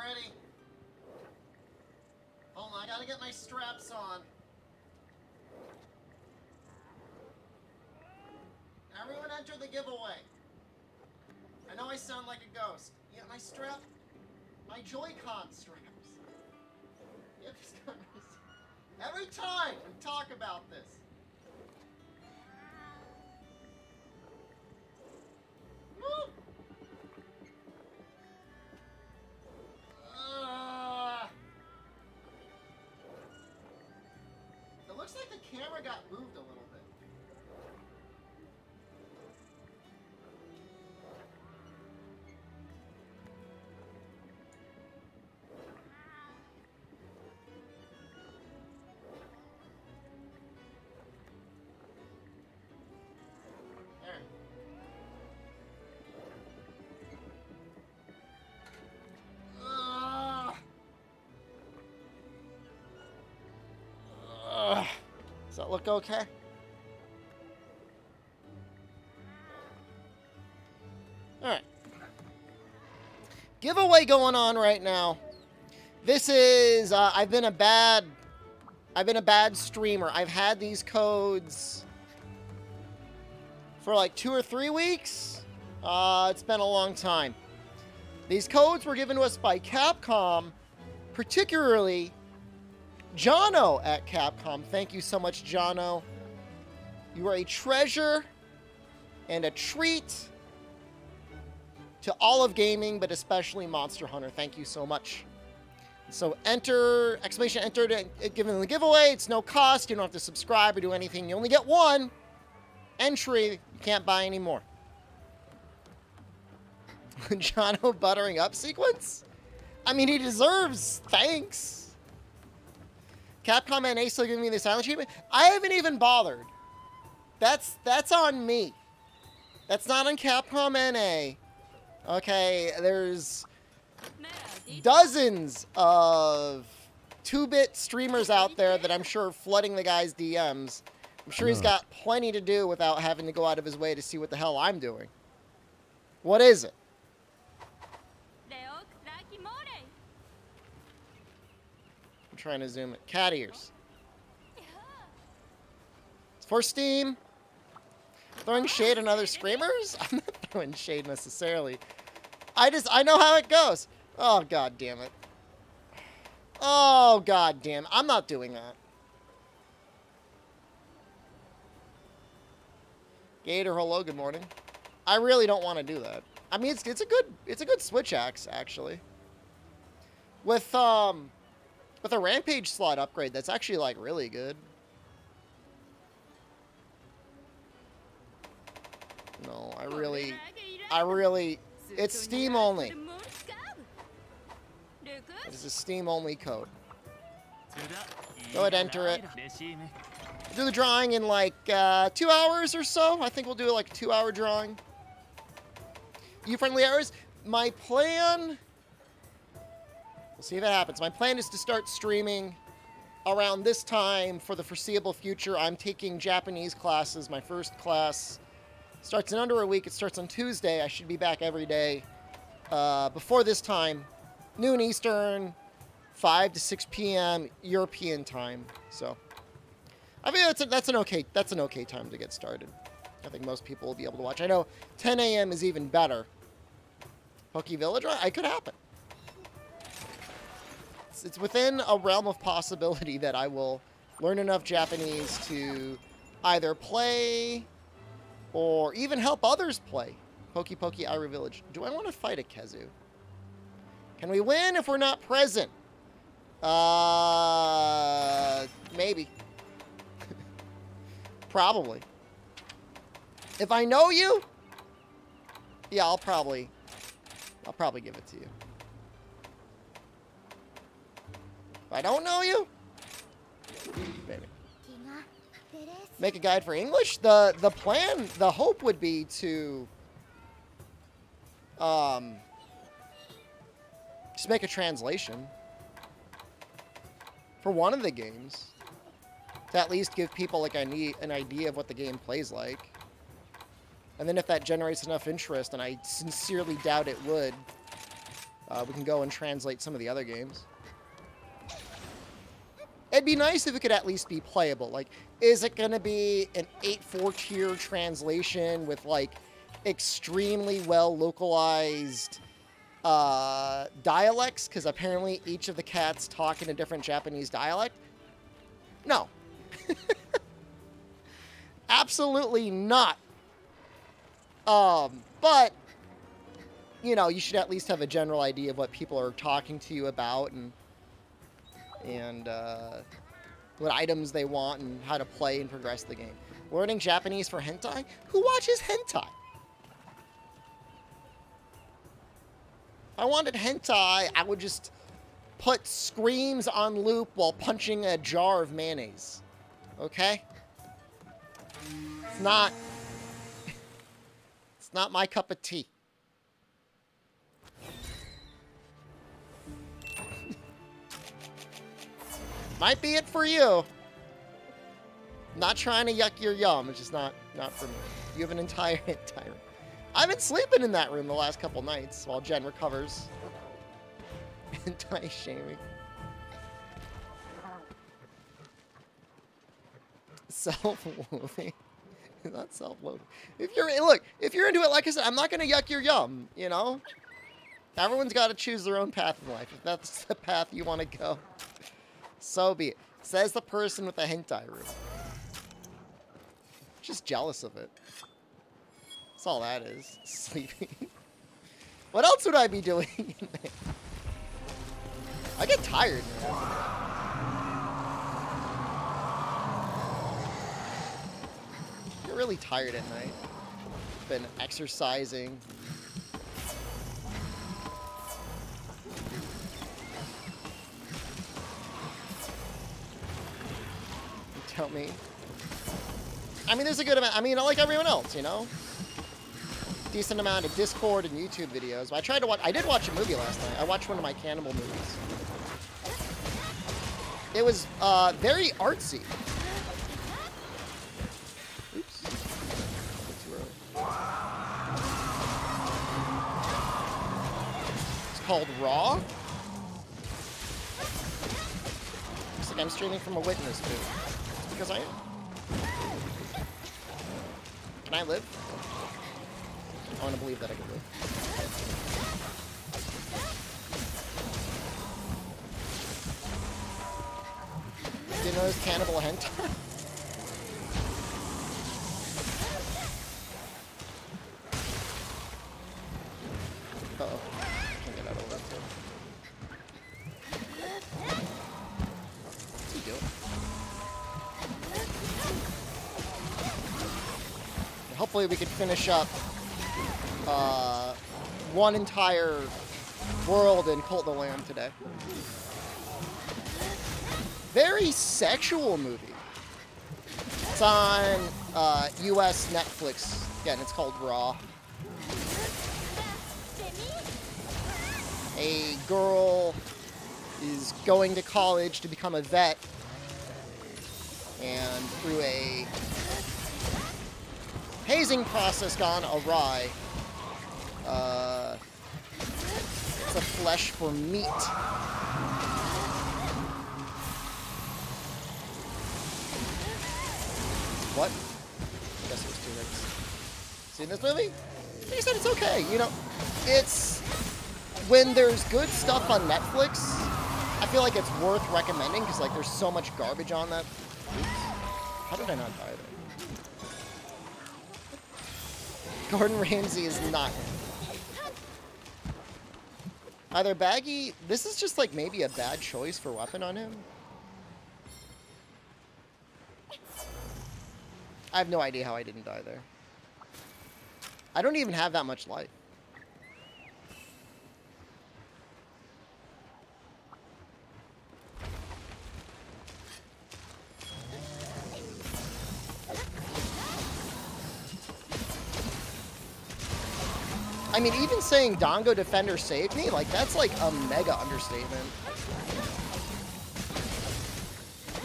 already. Hold on, I gotta get my straps on. Everyone enter the giveaway. I know I sound like a ghost. Yeah, my strap, my Joy-Con straps. Yep, every time we talk about this. Woo! It looks like the camera got moved a little bit. Does that look okay? Alright. Giveaway going on right now. This is, I've been a bad streamer. I've had these codes for like 2 or 3 weeks. It's been a long time. These codes were given to us by Capcom, particularly Jono at Capcom. Thank you so much, Jono. You are a treasure and a treat to all of gaming, but especially Monster Hunter. Thank you so much. So enter, exclamation enter to give them the giveaway. It's no cost. You don't have to subscribe or do anything. You only get one entry. You can't buy any more. Jono buttering up sequence? I mean, he deserves thanks. Capcom NA still giving me the silent treatment? I haven't even bothered. That's on me. That's not on Capcom NA. Okay, there's dozens of 2-bit streamers out there that I'm sure are flooding the guy's DMs. I'm sure he's got plenty to do without having to go out of his way to see what the hell I'm doing. What is it? I'm trying to zoom it. Cat ears. It's for Steam. Throwing shade on other screamers? I'm not throwing shade necessarily. I know how it goes. Oh, god damn it. Oh, god damn it. I'm not doing that. Gator, hello, good morning. I really don't want to do that. I mean, it's a good switch axe, actually. With a rampage slot upgrade, that's actually, like, really good. No, I really, it's Steam only. It is a Steam only code. Go ahead, enter it. Do the drawing in like 2 hours or so. I think we'll do like a 2-hour drawing. You friendly hours? My plan, we'll see if it happens. My plan is to start streaming around this time for the foreseeable future. I'm taking Japanese classes. My first class starts in under a week. It starts on Tuesday. I should be back every day before this time. Noon Eastern, 5 to 6 p.m. European time. So I think that's an okay time to get started. I think most people will be able to watch. I know 10 a.m. is even better. Poke Village, it could happen. It's within a realm of possibility that I will learn enough Japanese to either play or even help others play. Poke Ira Village. Do I want to fight a Kezu? Can we win if we're not present? Maybe. Probably. If I know you, yeah, I'll probably give it to you. If I don't know you, maybe. Make a guide for English? The plan, the hope would be to just make a translation for one of the games to at least give people like an idea of what the game plays like. And then if that generates enough interest, and I sincerely doubt it would, We can go and translate some of the other games. It'd be nice if it could at least be playable. Like, is it going to be an 8-4 tier translation with, like, extremely well localized dialects? Because apparently each of the cats talk in a different Japanese dialect. No. Absolutely not. But, you know, you should at least have a general idea of what people are talking to you about and what items they want and how to play and progress the game. Learning Japanese for hentai? Who watches hentai? If I wanted hentai, I would just put screams on loop while punching a jar of mayonnaise. Okay? It's not my cup of tea. Might be it for you. Not trying to yuck your yum. It's just not for me. You have an entire room. I've been sleeping in that room the last couple nights while Jen recovers. Anti-shaming. Self-loathing. Not self-loathing. If you're into it, like I said, I'm not gonna yuck your yum, you know? Everyone's got to choose their own path in life. If that's the path you want to go, so be it. Says the person with the hentai room. Just jealous of it. That's all that is. Sleeping. What else would I be doing in there? I get tired, man. I get really tired at night. Been exercising. Tell me. I mean, there's a good amount. I mean, like everyone else, you know? Decent amount of Discord and YouTube videos. I did watch a movie last night. I watched one of my cannibal movies. It was very artsy. Oops. Too early. It's called Raw. Looks like I'm streaming from a witness booth. Because I am. Can I live? I want to believe that I can live. Didn't know it was cannibal hentai. Uh-oh. Can't get out of the way. What's he doing? Hopefully we can finish up one entire world in Cult of the Lamb today. Very sexual movie. It's on US Netflix. Again, it's called Raw. A girl is going to college to become a vet, and through a hazing process gone awry, it's a flesh for meat. What? I guess it was 2 hits. Seen this movie? Like I said, it's okay. You know, it's when there's good stuff on Netflix, I feel like it's worth recommending because like there's so much garbage on that. Oops. How did I not die there? Gordon Ramsay is not him. Either Baggy, this is just like maybe a bad choice for weapon on him. I have no idea how I didn't die there. I don't even have that much life. I mean, even saying Dongo Defender saved me, like, that's like a mega understatement.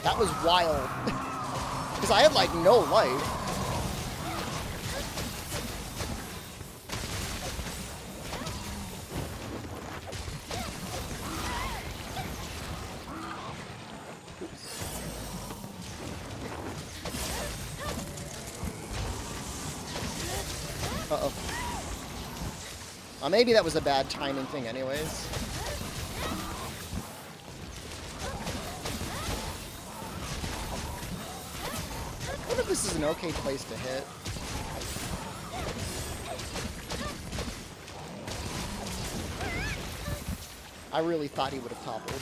That was wild. Because I had, like, no life. Uh-oh. Maybe that was a bad timing thing anyways. I wonder if this is an okay place to hit. I really thought he would have toppled.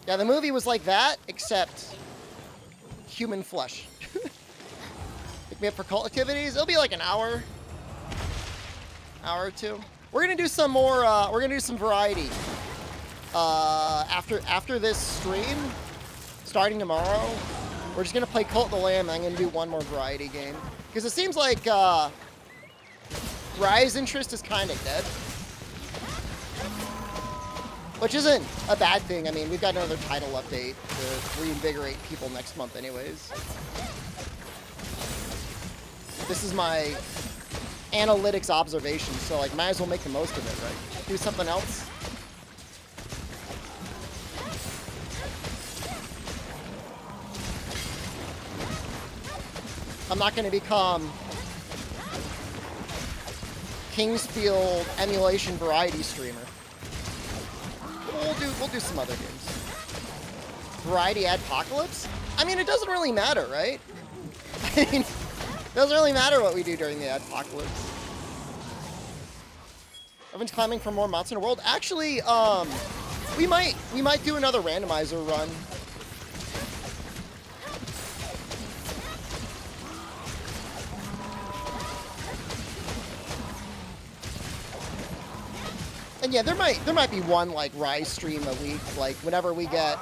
Yeah, the movie was like that, except human flesh. Pick me up for cult activities. It'll be like an hour or two. We're gonna do some more. We're gonna do some variety. After this stream, starting tomorrow, we're just gonna play Cult of the Lamb. And I'm gonna do one more variety game because it seems like Rise interest is kind of dead. Which isn't a bad thing. I mean, we've got another title update to reinvigorate people next month anyways. This is my analytics observation, so like might as well make the most of it, right? Do something else. I'm not going to become Kingsfield emulation variety streamer. We'll do some other games. Variety Adpocalypse? I mean, it doesn't really matter, right? I mean, it doesn't really matter what we do during the Adpocalypse. Everyone's climbing for more mounts in the world. Actually, we might do another randomizer run. And yeah, there might be one like Rise stream a week. Like whenever we get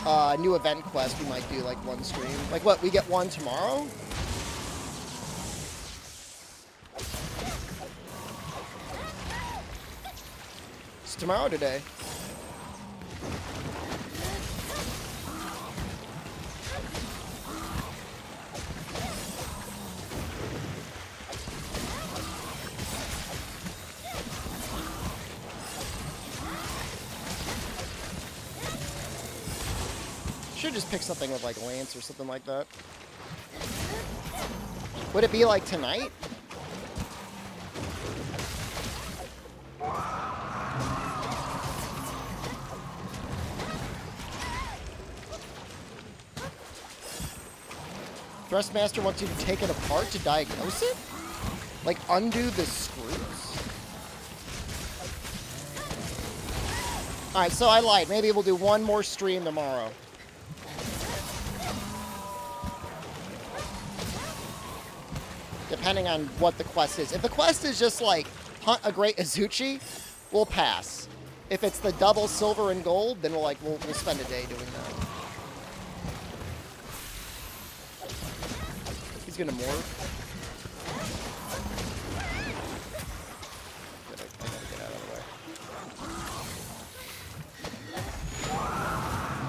a new event quest, we might do like one stream. Like what? We get one tomorrow? It's tomorrow today. Should just pick something with like Lance or something like that. Would it be like tonight? Thrustmaster wants you to take it apart to diagnose it? Like undo the screws? Alright, so I lied. Maybe we'll do one more stream tomorrow. Depending on what the quest is. If the quest is just like hunt a great Azuchi, we'll pass. If it's the double silver and gold, then we'll spend a day doing that. He's gonna morph. I gotta get out of the way.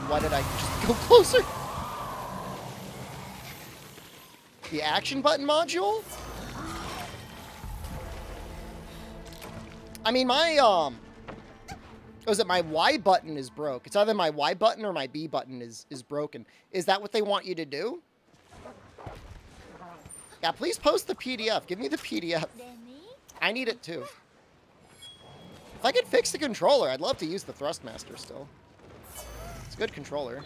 Why did I just go closer? The action button module? I mean, my, was it my Y button is broke? It's either my Y button or my B button is broken. Is that what they want you to do? Yeah, please post the PDF. Give me the PDF. I need it too. If I could fix the controller, I'd love to use the Thrustmaster still. It's a good controller.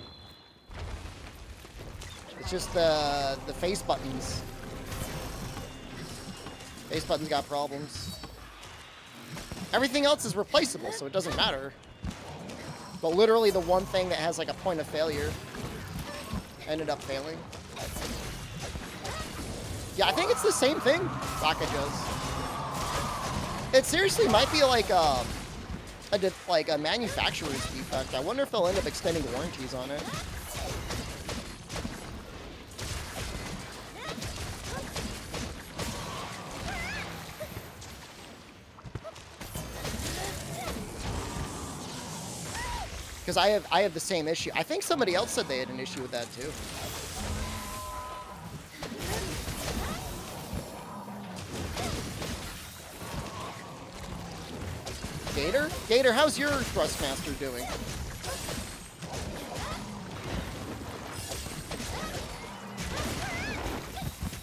It's just the face buttons. Face buttons got problems. Everything else is replaceable, so it doesn't matter. But literally the one thing that has like a point of failure ended up failing. Yeah, I think it's the same thing Rocket does. It seriously might be like a manufacturer's defect. I wonder if they'll end up extending warranties on it. Because I have the same issue. I think somebody else said they had an issue with that too. Gator? Gator, how's your Thrustmaster doing?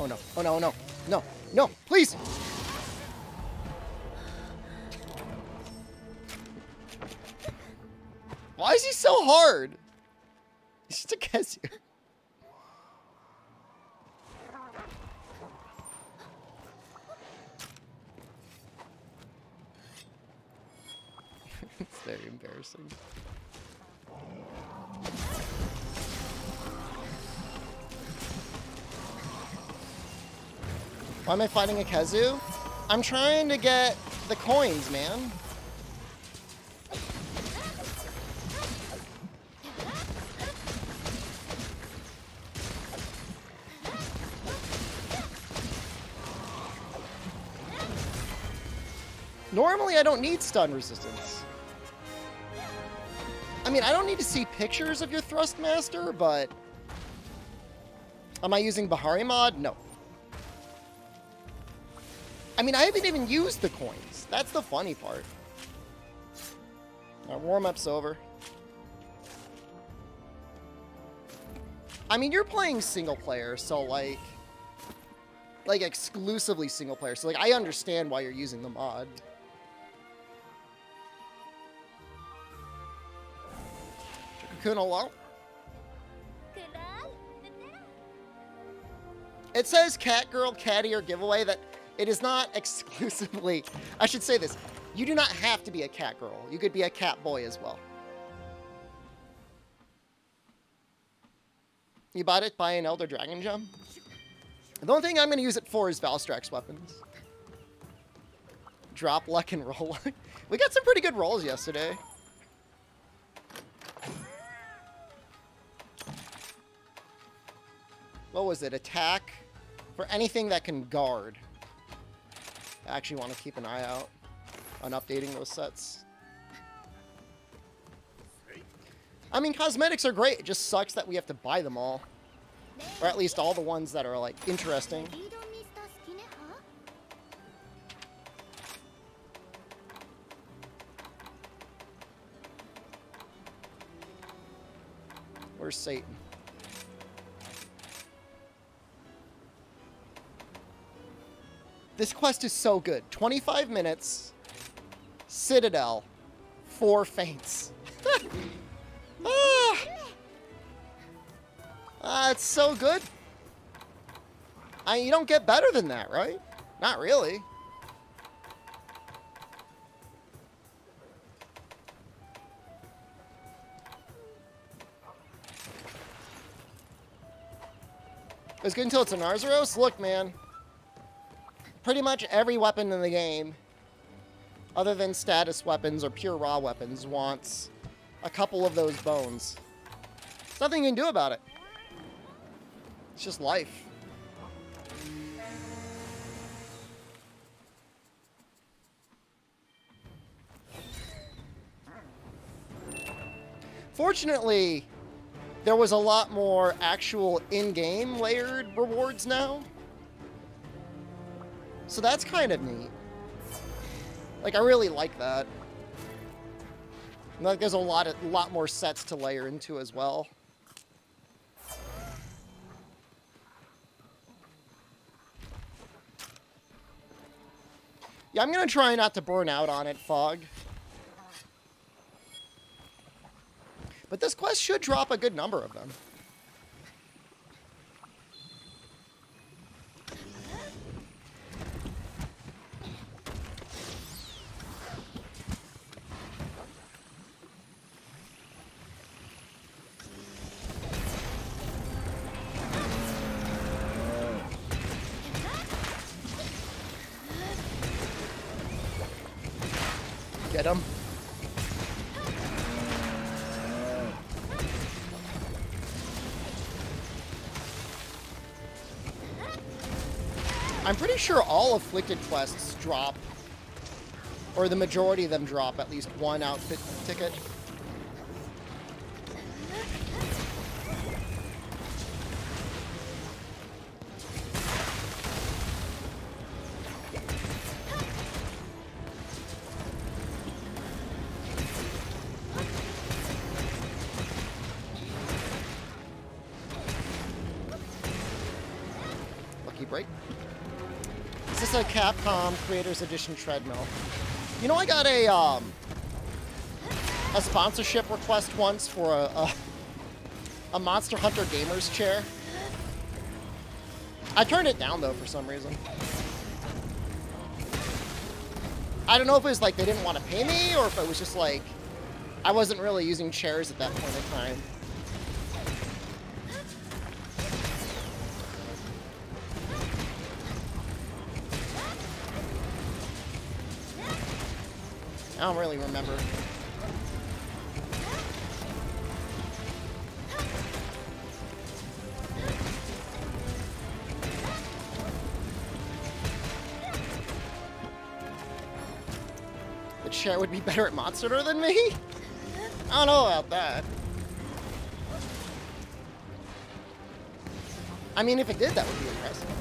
Oh no. Oh no, no. No. No, please! Why is he so hard? He's just a Kezu. It's very embarrassing. Why am I fighting a Kezu? I'm trying to get the coins, man. Normally, I don't need stun resistance. I mean, I don't need to see pictures of your Thrustmaster, but... Am I using Bahari mod? No. I mean, I haven't even used the coins. That's the funny part. Our warm-up's over. I mean, you're playing single player, so like exclusively single player. So like, I understand why you're using the mod. Hello? It says cat girl, catty, or giveaway that it is not exclusively... I should say this. You do not have to be a cat girl. You could be a cat boy as well. You bought it by an Elder Dragon Gem? The only thing I'm going to use it for is Valstrax weapons. Drop luck and roll luck. We got some pretty good rolls yesterday. What was it? Attack for anything that can guard. I actually want to keep an eye out on updating those sets. I mean, cosmetics are great. It just sucks that we have to buy them all. Or at least all the ones that are, like, interesting. Where's Satan? This quest is so good. 25 minutes, Citadel, 4 faints. It's so good. You don't get better than that, right? Not really. It's good until it's an Arzuros? Look, man. Pretty much every weapon in the game, other than status weapons or pure raw weapons, wants a couple of those bones. There's nothing you can do about it. It's just life. Fortunately, there was a lot more actual in-game layered rewards now. So that's kind of neat. Like, I really like that. And like, there's a lot more sets to layer into as well. Yeah, I'm gonna try not to burn out on it, Fog. But this quest should drop a good number of them. Get him. I'm pretty sure all afflicted quests drop, or the majority of them drop at least one outfit ticket. Lucky break. Is this a Capcom Creators Edition treadmill? You know, I got a sponsorship request once for a Monster Hunter Gamers chair. I turned it down though for some reason. I don't know if it was like they didn't want to pay me or if it was just like I wasn't really using chairs at that point in time. I don't really remember. The chair would be better at Monster Hunter than me? I don't know about that. I mean, if it did, that would be impressive.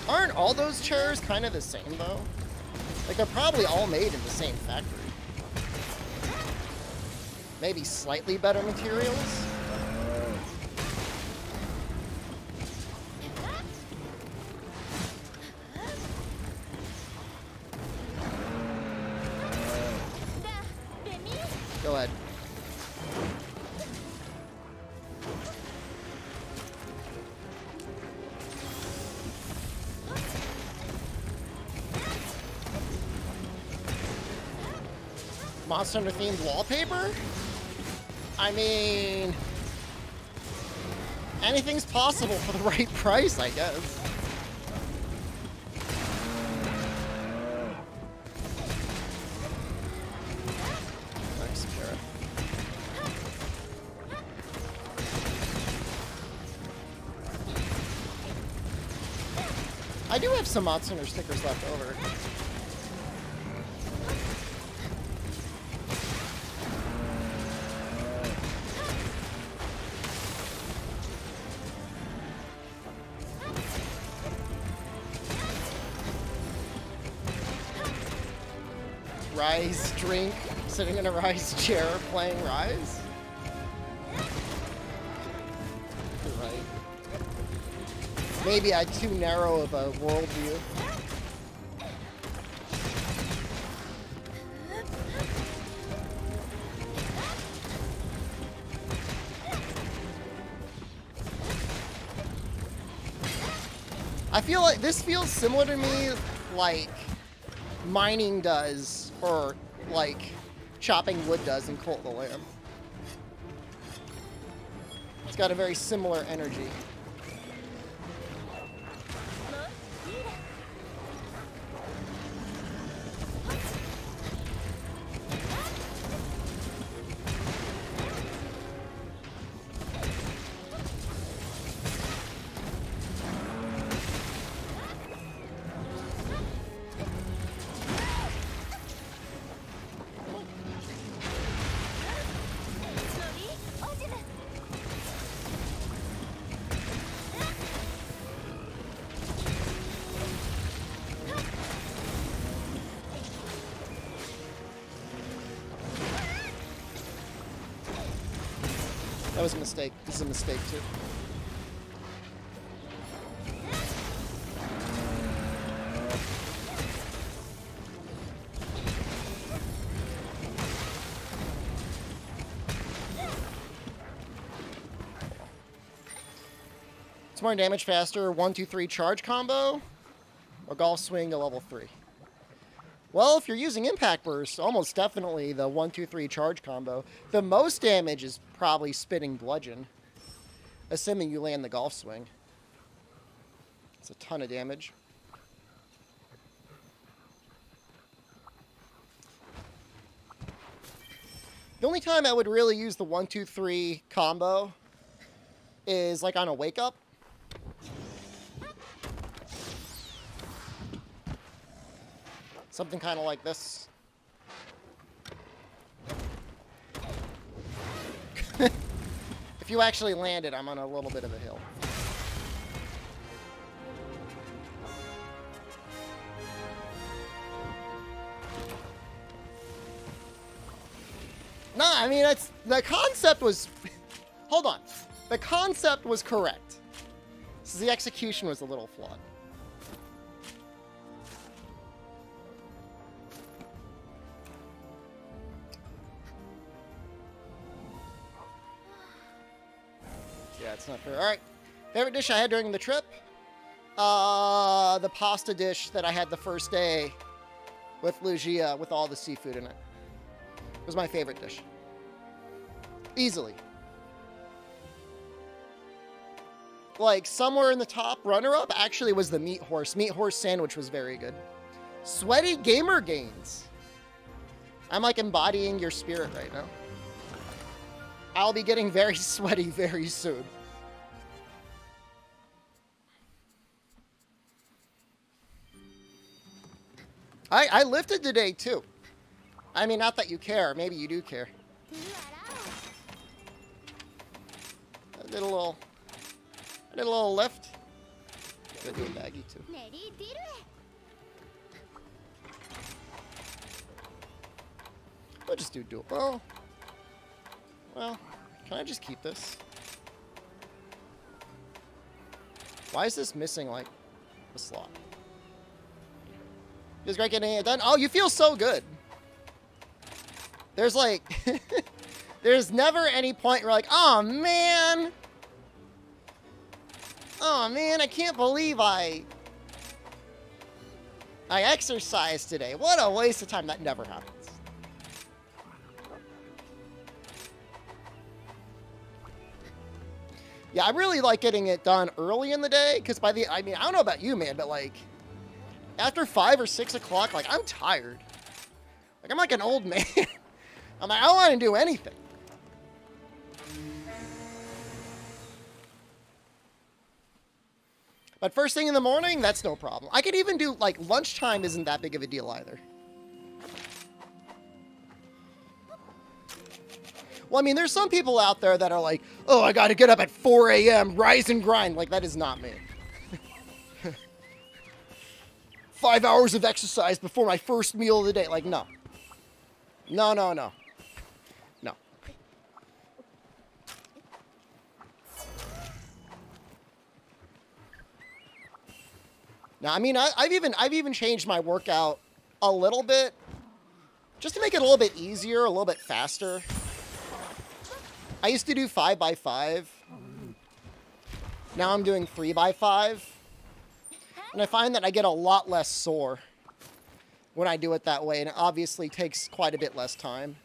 Aren't all those chairs kind of the same, though? Like, they're probably all made in the same factory. Maybe slightly better materials? Go ahead. Monster Hunter themed wallpaper? I mean, anything's possible for the right price, I guess. Nice carrot. I do have some Monster Hunter stickers left over. Rise drink, sitting in a Rise chair playing Rise? You're right. Maybe I had too narrow of a worldview. I feel like this feels similar to me, like mining does, or like chopping wood does in Cult of the Lamb. It's got a very similar energy. That was a mistake. This is a mistake, too. It's more damage faster, 1-2-3 charge combo, or golf swing to level 3. Well, if you're using Impact Burst, almost definitely the 1-2-3 charge combo. The most damage is probably Spitting Bludgeon, assuming you land the golf swing. It's a ton of damage. The only time I would really use the 1-2-3 combo is like on a wake up. Something kind of like this. If you actually land it, I'm on a little bit of a hill. No, I mean, the concept was... Hold on. The concept was correct. So the execution was a little flawed. Yeah, it's not fair. Alright. Favorite dish I had during the trip? The pasta dish that I had the first day with Lucia with all the seafood in it. It was my favorite dish. Easily. Like, somewhere in the top runner-up actually was the meat horse. Meat horse sandwich was very good. Sweaty gamer gains. I'm like embodying your spirit right now. I'll be getting very sweaty very soon. I lifted today too. I mean, not that you care. Maybe you do care. I did a little lift. Gonna do a baggie too. We'll just do dual. Oh. Well, can I just keep this? Why is this missing, like, a slot? Feels great getting it done. Oh, you feel so good. There's, like... there's never any point where, like, oh, man. Oh, man, I can't believe I exercised today. What a waste of time. That never happens. Yeah, I really like getting it done early in the day, because by the, I mean, I don't know about you, man, but like, after 5 or 6 o'clock, like, I'm tired. Like, I'm like an old man. I'm like, I don't want to do anything. But first thing in the morning, that's no problem. I could even do, like, lunchtime isn't that big of a deal either. Well, I mean, there's some people out there that are like, oh, I gotta get up at 4 a.m., rise and grind. Like, that is not me. 5 hours of exercise before my first meal of the day. Like, no. No, no, no. No. Now, I mean, I've even changed my workout a little bit just to make it a little bit easier, a little bit faster. I used to do 5x5. Now I'm doing 3x5. And I find that I get a lot less sore when I do it that way. And it obviously takes quite a bit less time.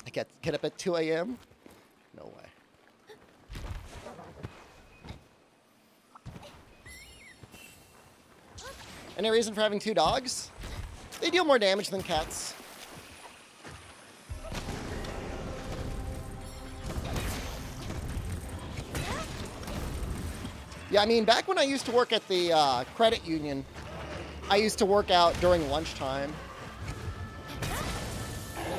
I get up at 2 a.m.? No way. Any reason for having 2 dogs? They deal more damage than cats. Yeah, I mean, back when I used to work at the credit union, I used to work out during lunchtime.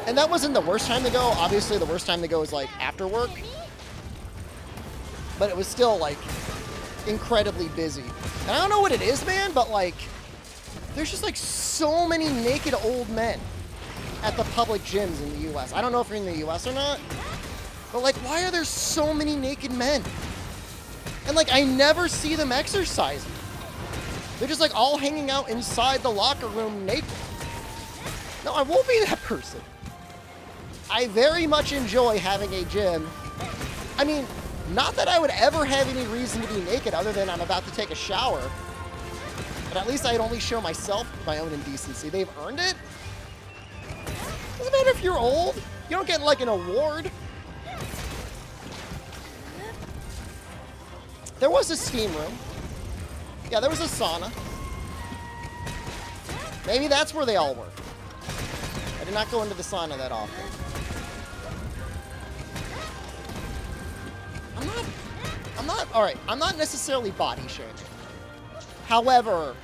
And that wasn't the worst time to go. Obviously, the worst time to go is, like, after work. But it was still, like, incredibly busy. And I don't know what it is, man, but, like, there's just, like, so many naked old men at the public gyms in the U.S. I don't know if you're in the U.S. or not, but, like, why are there so many naked men? And, like, I never see them exercising. They're just, like, all hanging out inside the locker room naked. No, I won't be that person. I very much enjoy having a gym. I mean, not that I would ever have any reason to be naked other than I'm about to take a shower. But at least I'd only show myself my own indecency. They've earned it. Doesn't matter if you're old. You don't get, like, an award. There was a steam room. Yeah, there was a sauna. Maybe that's where they all were. I did not go into the sauna that often. I'm not necessarily body shaming. However,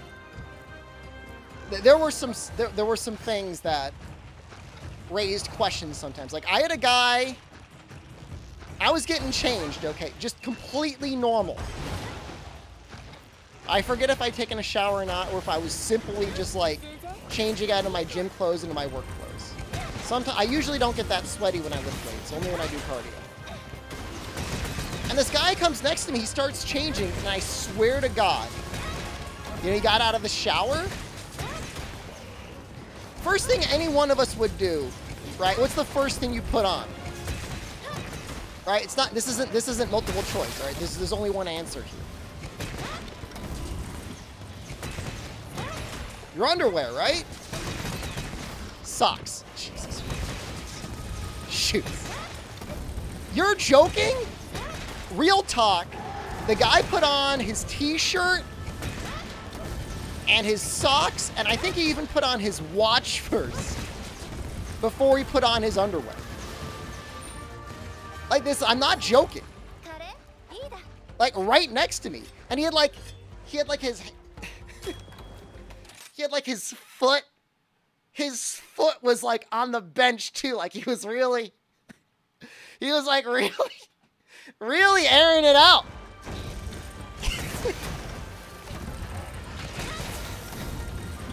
there were some things that raised questions sometimes. Like, I had a guy, I was getting changed, okay, just completely normal. I forget if I'd taken a shower or not, or if I was simply just, like, changing out of my gym clothes into my work clothes. Sometimes I usually don't get that sweaty when I lift weights, only when I do cardio. And this guy comes next to me, he starts changing, and I swear to God, you know, he got out of the shower. First thing any one of us would do, right? What's the first thing you put on? Right? It's not. This isn't multiple choice. Right? There's only one answer here. Your underwear, right? Socks. Jesus. Shoot. You're joking? Real talk. The guy put on his t-shirt and his socks, and I think he even put on his watch first before he put on his underwear. Like this, I'm not joking. Like right next to me. And he had like his foot was like on the bench too. Like he was like really airing it out.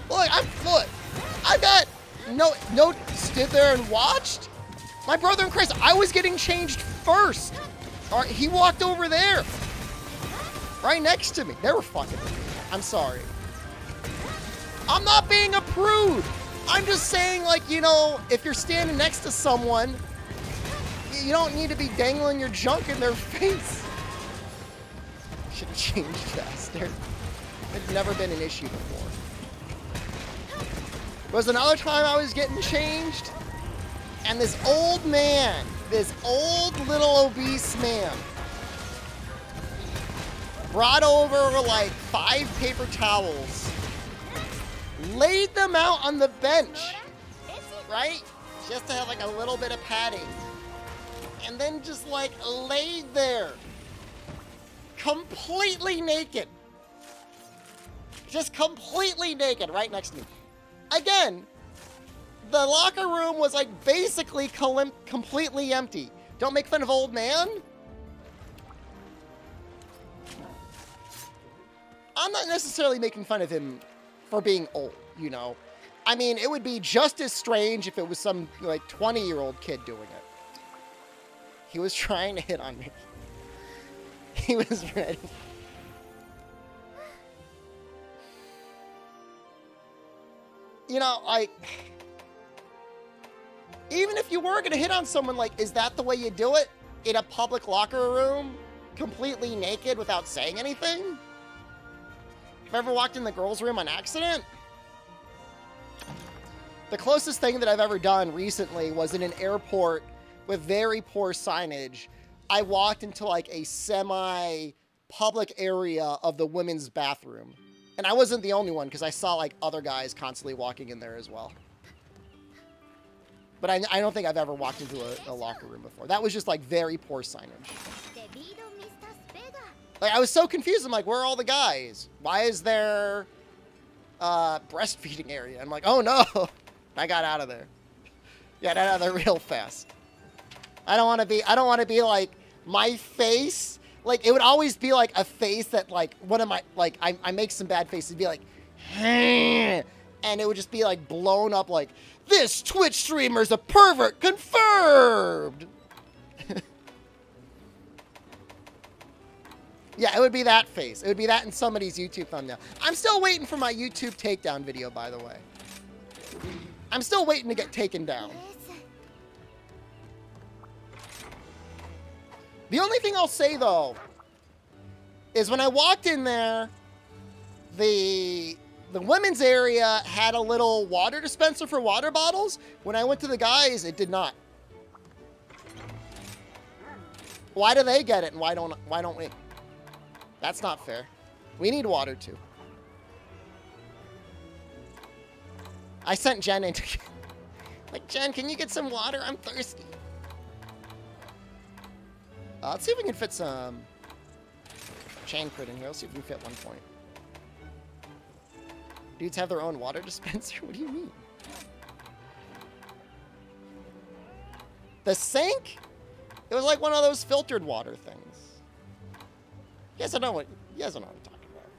Look, I got no stood there and watched. My brother in Christ, I was getting changed first. All right, he walked over there, right next to me. They were fucking with me. I'm sorry. I'm not being a prude. I'm just saying, like, you know, if you're standing next to someone, you don't need to be dangling your junk in their face. Should change faster. It's never been an issue before. There was another time I was getting changed, and this old man, this old little obese man, brought over like 5 paper towels, laid them out on the bench, right? Just to have like a little bit of padding. And then just like laid there, completely naked. Just completely naked right next to me. Again, the locker room was like basically completely empty. Don't make fun of old man. I'm not necessarily making fun of him for being old, you know. I mean, it would be just as strange if it was some like 20-year-old kid doing it. He was trying to hit on me. He was ready. You know, like, even if you were going to hit on someone, like, is that the way you do it? In a public locker room? Completely naked without saying anything? Have you ever walked in the girls' room on accident? The closest thing that I've ever done recently was in an airport with very poor signage. I walked into, like, a semi-public area of the women's bathroom. And I wasn't the only one, because I saw, like, other guys constantly walking in there as well. But I don't think I've ever walked into a locker room before. That was just, like, very poor signage. Like, I was so confused. I'm like, where are all the guys? Why is there a breastfeeding area? I'm like, oh, no. I got out of there. Got out of there real fast. I don't want to be, like, my face... Like, it would always be, like, a face that, like, one of my, like, I make some bad faces. It'd be like, and it would just be, like, blown up, like, this Twitch streamer's a pervert, confirmed! Yeah, it would be that face. It would be that in somebody's YouTube thumbnail. I'm still waiting for my YouTube takedown video, by the way. I'm still waiting to get taken down. The only thing I'll say, though, is when I walked in there, the women's area had a little water dispenser for water bottles. When I went to the guys, it did not. Why do they get it and why don't we? That's not fair. We need water, too. I sent Jen into... Like, Jen, can you get some water? I'm thirsty. Let's see if we can fit some chain crit in here. Let's see if we can fit 1 point. Dudes have their own water dispenser? What do you mean? The sink? It was like one of those filtered water things. You guys don't know what I'm talking about.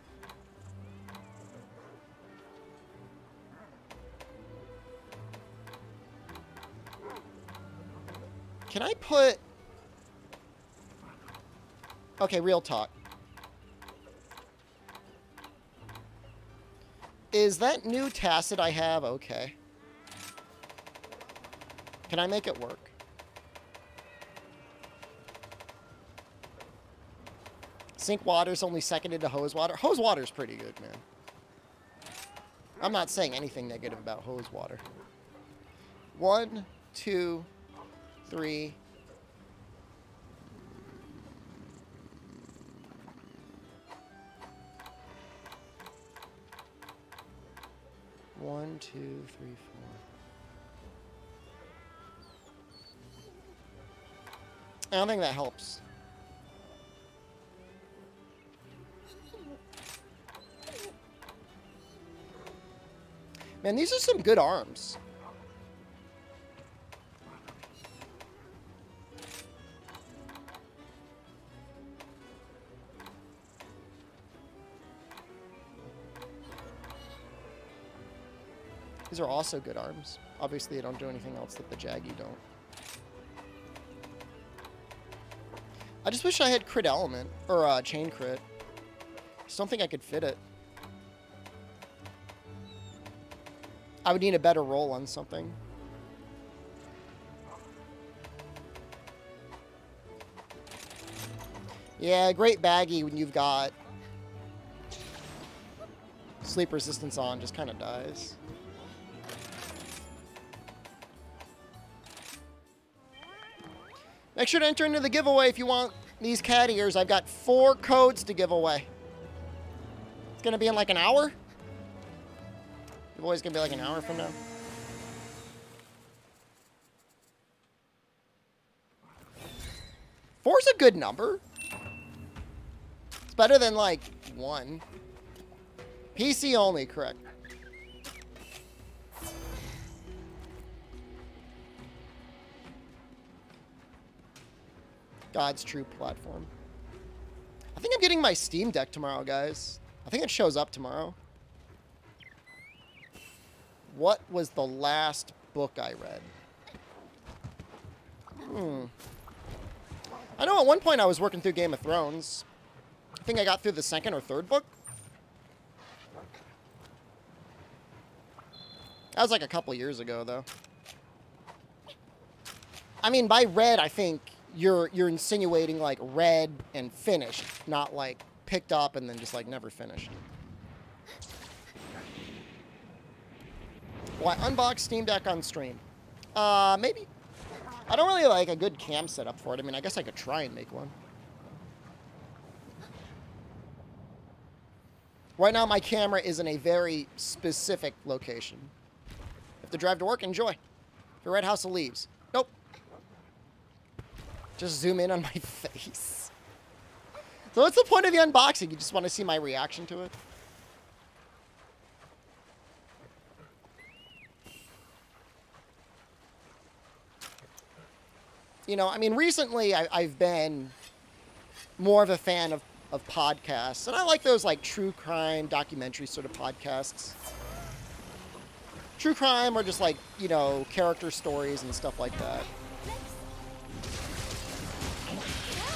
Can I put... Okay, real talk. Is that new tacit I have okay? Can I make it work? Sink water's only seconded to hose water. Hose water's pretty good, man. I'm not saying anything negative about hose water. 1, 2, 3. One, 2, 3, 4. I don't think that helps. Man, these are some good arms. These are also good arms. Obviously, they don't do anything else that the Jaggy don't. I just wish I had crit element, or chain crit. Just don't think I could fit it. I would need a better roll on something. Yeah, great baggy when you've got sleep resistance on, just kind of dies. Make sure to enter into the giveaway if you want these cat ears. I've got 4 codes to give away. It's going to be in like an hour. Giveaway's going to be like an hour from now. Four's a good number. It's better than like 1. PC only, correct. God's true platform. I think I'm getting my Steam Deck tomorrow, guys. I think it shows up tomorrow. What was the last book I read? I know at one point I was working through Game of Thrones. I think I got through the 2nd or 3rd book. That was like a couple years ago, though. I mean, by read, I think you're insinuating like read and finished, not like picked up and then just like never finished. Will I unbox Steam Deck on stream? Maybe. I don't really like a good cam setup for it. I mean, I guess I could try and make one. Right now, my camera is in a very specific location. If to drive to work, enjoy. The Red House of Leaves. Nope. Just zoom in on my face. So what's the point of the unboxing? You just want to see my reaction to it? You know, I mean, recently I've been more of a fan of podcasts. And I like those, like, true crime, documentary sort of podcasts. True crime or just, like, you know, character stories and stuff like that.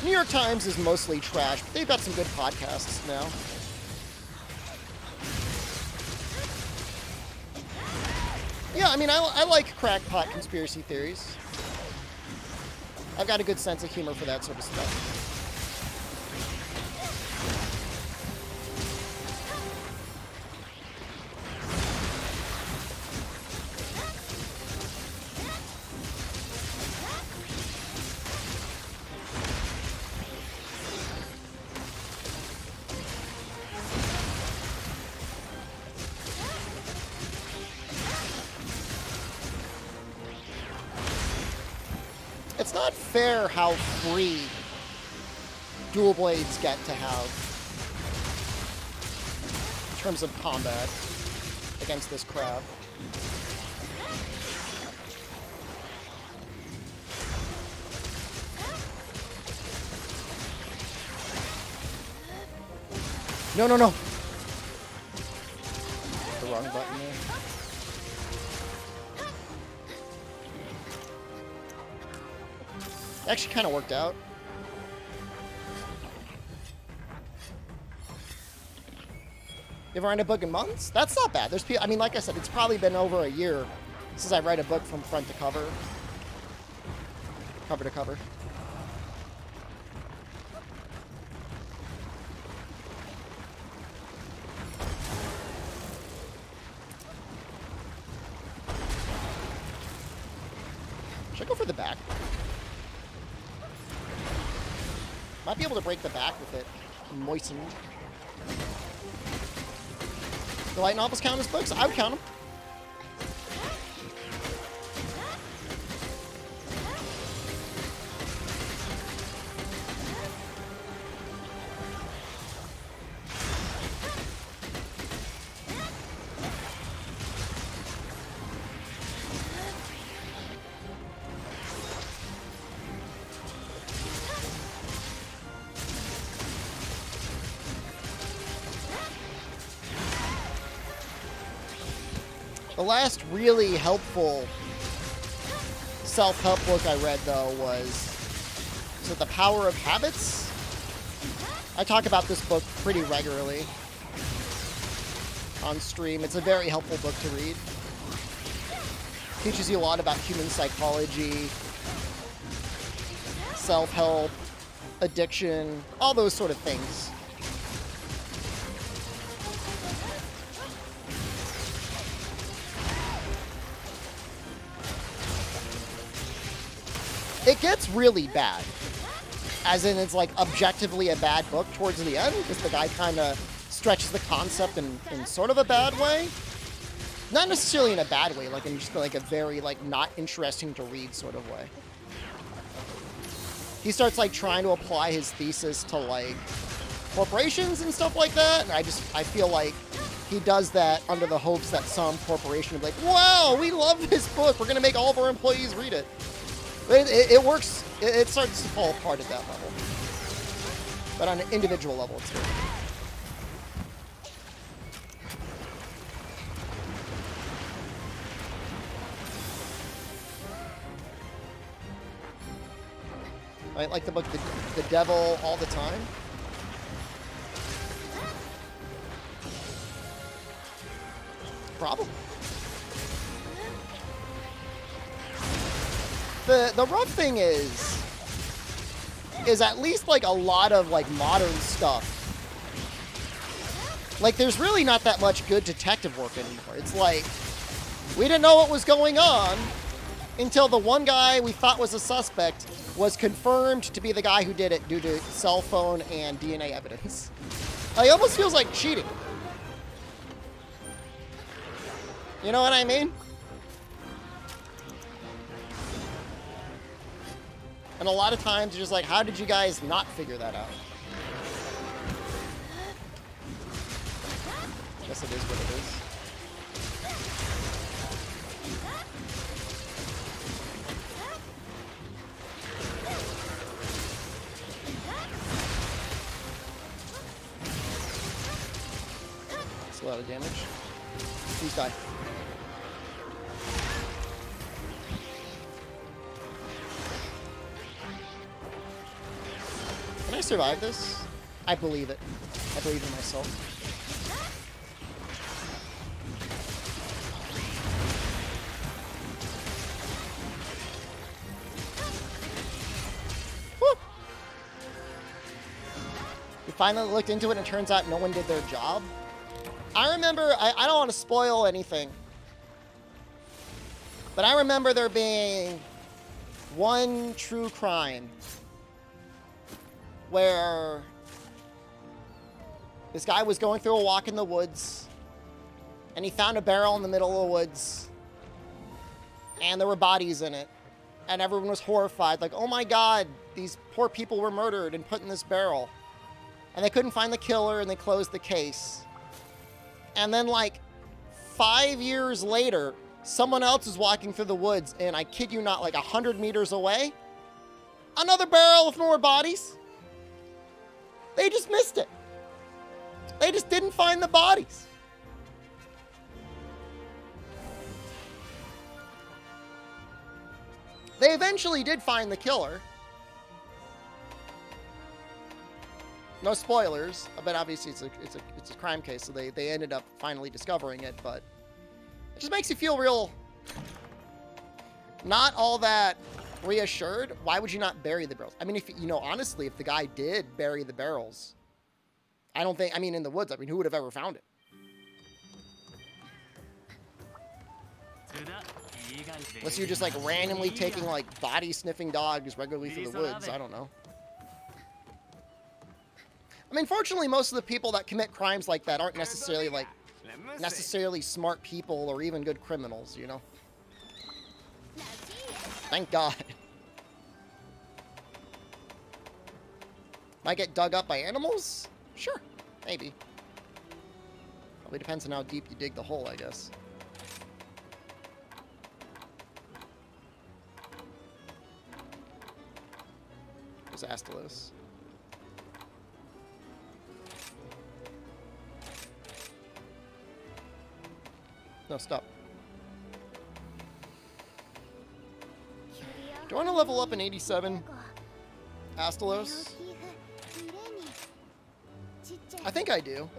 New York Times is mostly trash, but they've got some good podcasts now. Yeah, I mean, I like crackpot conspiracy theories. I've got a good sense of humor for that sort of stuff. It's not fair how free dual blades get to have in terms of combat against this crab. No, no, no. The wrong button there. Actually kind of worked out. You ever read a book in months? That's not bad. There's people, I mean, like I said, it's probably been over a year since I read a book from front to cover. Cover to cover. Should I go for the back? Might be able to break the back with it moistened. Do light novels count as books? I would count them. The last really helpful self-help book I read, though, was it The Power of Habits? I talk about this book pretty regularly on stream. It's a very helpful book to read. Teaches you a lot about human psychology, self-help, addiction, all those sort of things. It gets really bad. As in, it's like objectively a bad book towards the end, because the guy kind of stretches the concept in sort of a bad way. Not necessarily in a bad way, like in just like a very like not interesting to read sort of way. He starts like trying to apply his thesis to like corporations and stuff like that, and I feel like he does that under the hopes that some corporation will be like, wow, we love this book, we're gonna make all of our employees read it. It works. It starts to fall apart at that level. But on an individual level, it's good. Right, like the book The Devil All the Time. Probably. The rough thing is at least like a lot of like modern stuff. Like there's really not that much good detective work anymore. It's like we didn't know what was going on until the one guy we thought was a suspect was confirmed to be the guy who did it due to cell phone and DNA evidence. Like, it almost feels like cheating. You know what I mean? And a lot of times you're just like, how did you guys not figure that out? Guess it is what it is. That's a lot of damage. Please die. Can I survive this? I believe it. I believe in myself. Woo! We finally looked into it and it turns out no one did their job. I remember, I don't want to spoil anything, but I remember there being one true crime where this guy was going through a walk in the woods, and he found a barrel in the middle of the woods, and there were bodies in it, and everyone was horrified, like, oh my god, these poor people were murdered and put in this barrel. And they couldn't find the killer, and they closed the case. And then, like, 5 years later, someone else is walking through the woods, and I kid you not, like 100 meters away, another barrel with more bodies. They just missed it. They just didn't find the bodies. They eventually did find the killer, No spoilers, but obviously it's a crime case, so they ended up finally discovering it, but it just makes you feel real not all that reassured. Why would you not bury the barrels? I mean, if you know, honestly, if the guy did bury the barrels, I don't think, I mean, in the woods, I mean, who would have ever found it? Unless you're just like randomly taking like body sniffing dogs regularly through the woods. I don't know. I mean, fortunately, most of the people that commit crimes like that aren't necessarily like smart people or even good criminals, you know? Thank God. Might get dug up by animals? Sure, maybe. Probably depends on how deep you dig the hole, I guess. There's Astalos. No, stop. Do I want to level up in 87? Astalos? I think I do.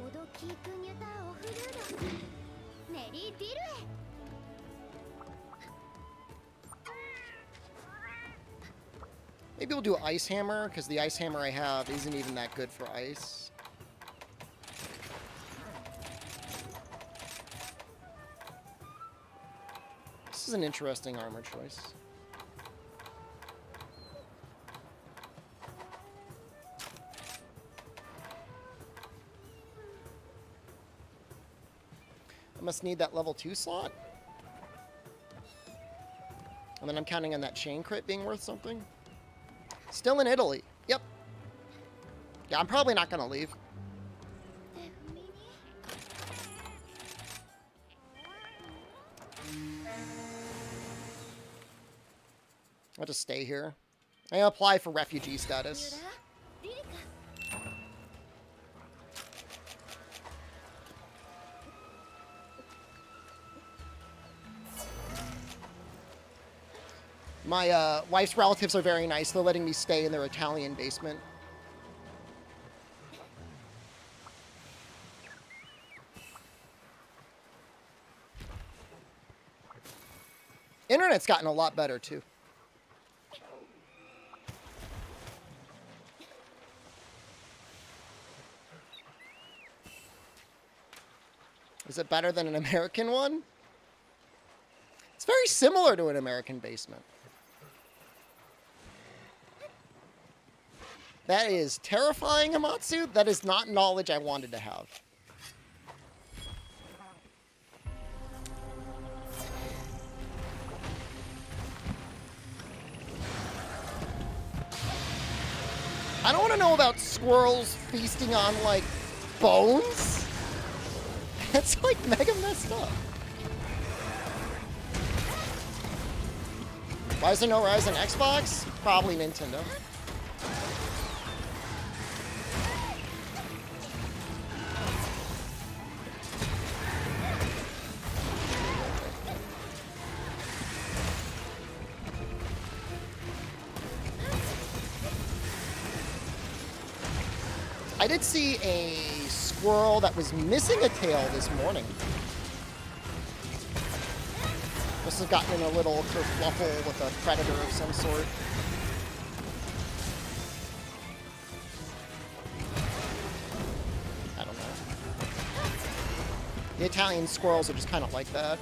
Maybe we'll do Ice Hammer, because the Ice Hammer I have isn't even that good for ice. This is an interesting armor choice. I must need that level 2 slot. And then I'm counting on that chain crit being worth something. Still in Italy. Yep. Yeah, I'm probably not going to leave. I'll just stay here. I'm going to apply for refugee status. My wife's relatives are very nice. They're letting me stay in their Italian basement. Internet's gotten a lot better, too. Is it better than an American one? It's very similar to an American basement. That is terrifying, Amatsu. That is not knowledge I wanted to have. I don't want to know about squirrels feasting on, like, bones. That's, like, mega messed up. Why is there no Rise on Xbox? Probably Nintendo. I did see a squirrel that was missing a tail this morning. Must have gotten in a little kerfluffle with a predator of some sort. I don't know. The Italian squirrels are just kind of like that.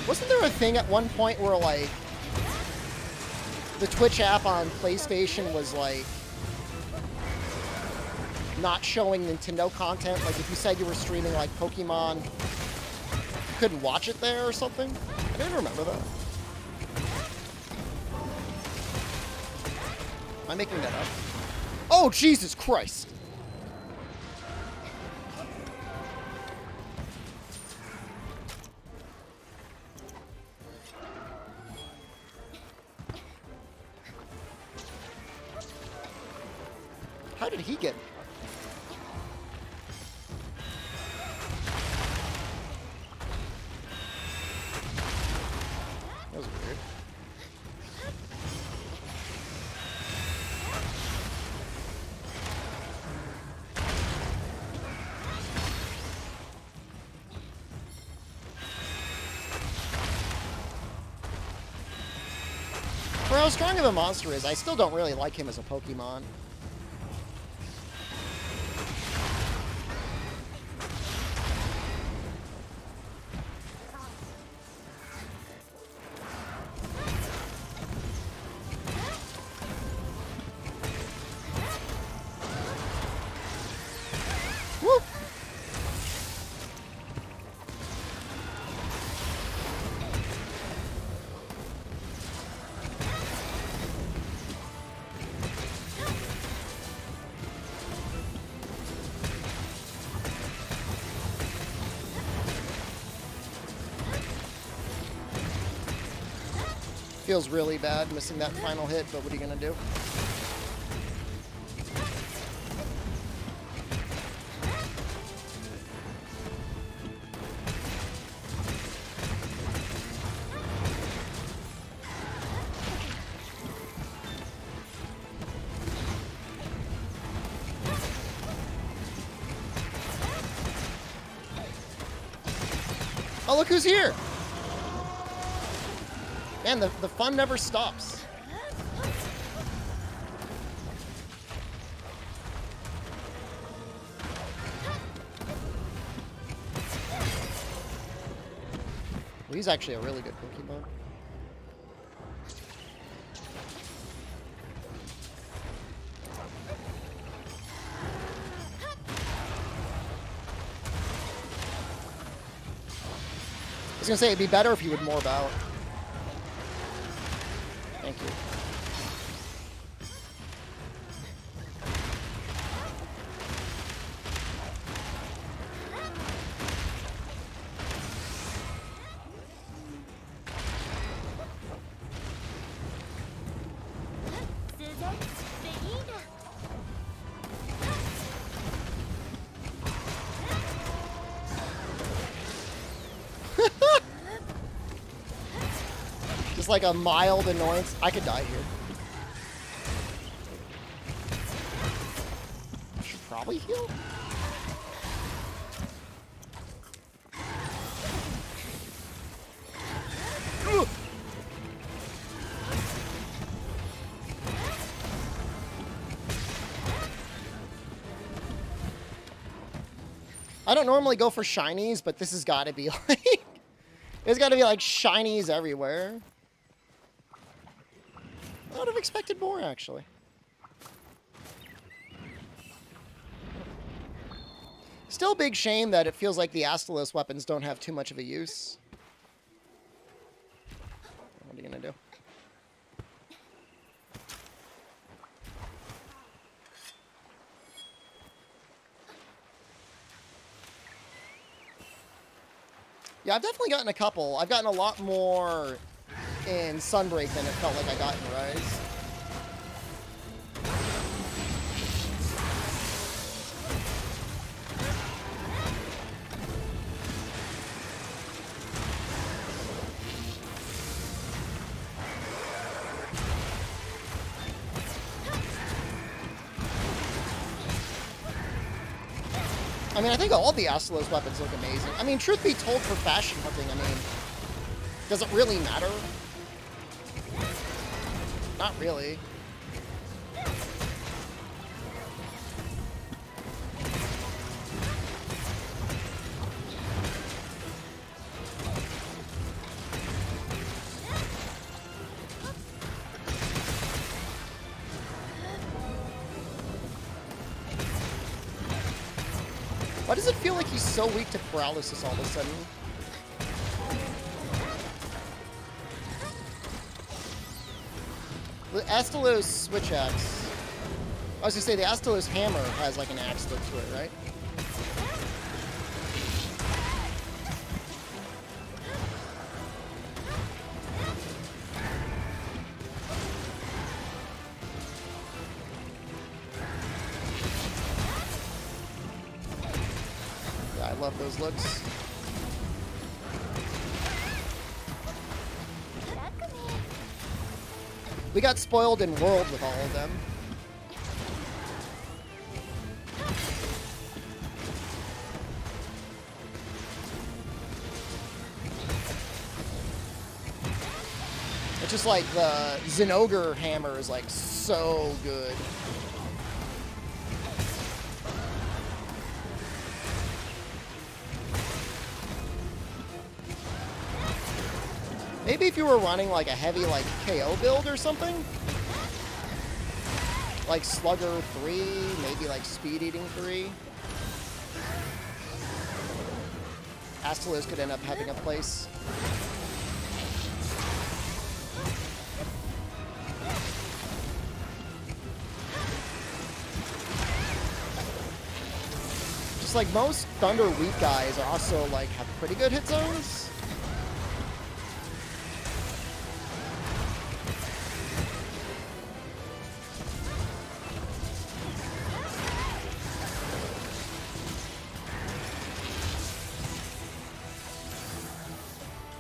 Wasn't there a thing at one point where, like, the Twitch app on PlayStation was, like, not showing Nintendo content? Like, if you said you were streaming, like, Pokemon, you couldn't watch it there or something? I didn't remember that. Am I making that up? Oh, Jesus Christ! How did he get? That was weird. For how strong of a monster is, I still don't really like him as a Pokemon. Whoop! Feels really bad missing that final hit, but what are you gonna do? Oh, look who's here! Man, the fun never stops. Well, he's actually a really good Pokemon. I was gonna say it'd be better if he would morph out. Thank you. Just like a mild annoyance. I could die here. I should probably heal. Ugh. I don't normally go for shinies, but this has got to be like... There's got to be like shinies everywhere. I would have expected more, actually. Still a big shame that it feels like the Astalos weapons don't have too much of a use. What are you going to do? Yeah, I've definitely gotten a couple. I've gotten a lot more in Sunbreak than it felt like I got in Rise. I mean, I think all the Astalos weapons look amazing. I mean, truth be told, for fashion hunting, I mean, does it really matter? Not really. Why does it feel like he's so weak to paralysis all of a sudden? The Astalos switch axe. I was gonna say the Astalos hammer has like an axe look to it, right? those looks. We got spoiled in World with all of them. It's just like the Zinogre hammer is like so good. Maybe if you were running like a heavy like KO build or something, like Slugger 3, maybe like Speed Eating 3, Astalos could end up having a place. Just like most Thunder weak guys are also like have pretty good hit zones.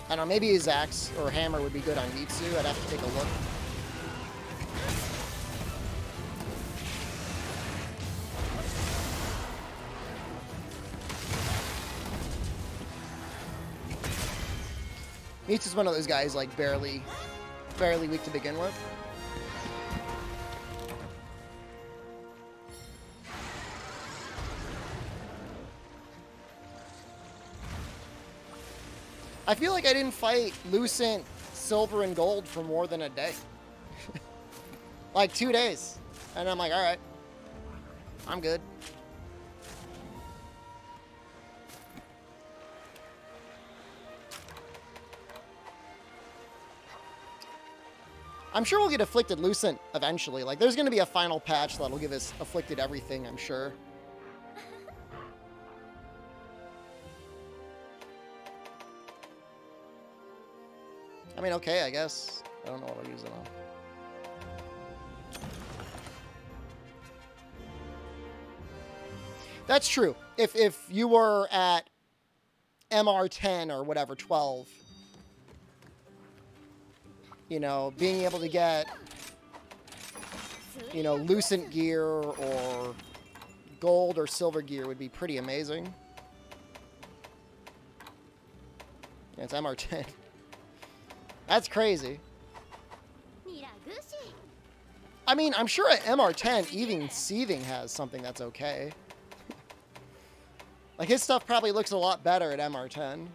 I don't know, maybe his axe or hammer would be good on Mitsu. I'd have to take a look. Mitsu's one of those guys like barely weak to begin with. I feel like I didn't fight Lucent, Silver, and Gold for more than a day. Like 2 days. And I'm like, alright. I'm good. I'm sure we'll get Afflicted Lucent eventually. Like, there's going to be a final patch that'll give us Afflicted everything, I'm sure. I mean, okay, I guess. I don't know what I'll use it on. That's true. If you were at MR10 or whatever, 12, you know, being able to get, you know, Lucent gear or gold or silver gear would be pretty amazing. Yeah, it's MR10. That's crazy. I mean, I'm sure at MR10, even Seething has something that's okay. Like, his stuff probably looks a lot better at MR10.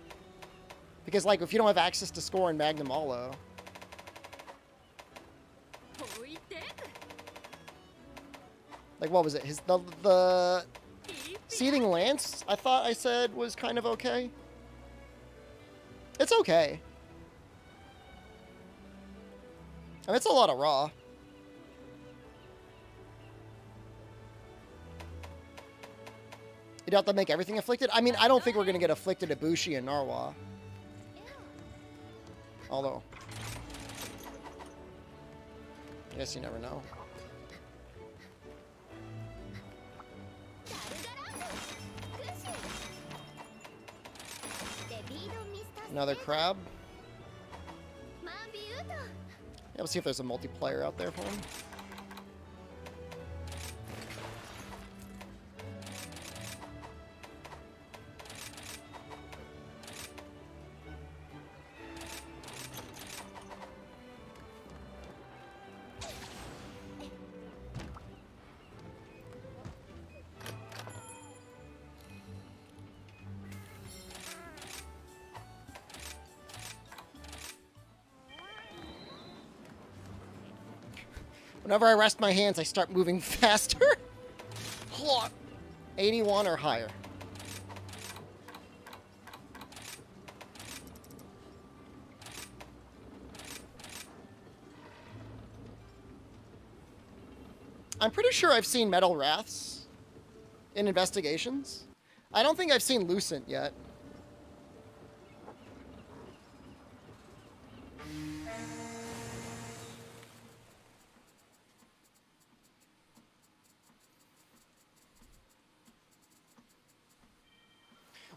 Because, like, if you don't have access to score in Magnum Olo. Like, what was it? The Seething Lance, I thought I said was kind of okay. It's okay. I mean, it's a lot of raw. You'd have to make everything Afflicted? I mean, I don't think we're going to get Afflicted Ibushi and Narwa. Although, I guess you never know. Another crab. Yeah, we'll see if there's a multiplayer out there for him. Whenever I rest my hands, I start moving faster. 81 or higher. I'm pretty sure I've seen Metal Wraths in investigations. I don't think I've seen Lucent yet.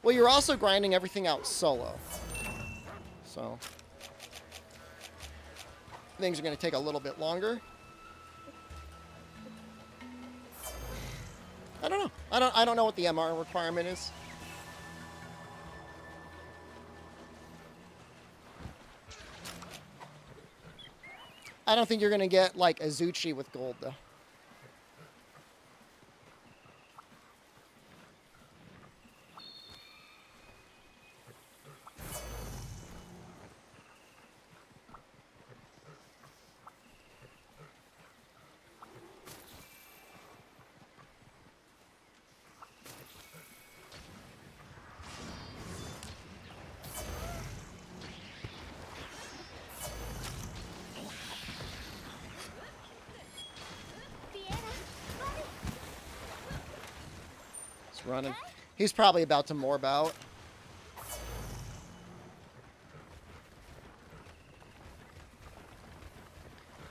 Well, you're also grinding everything out solo. So things are going to take a little bit longer. I don't know. I don't know what the MR requirement is. I don't think you're going to get, like, Azuchi with gold, though. Running. He's probably about to morb out.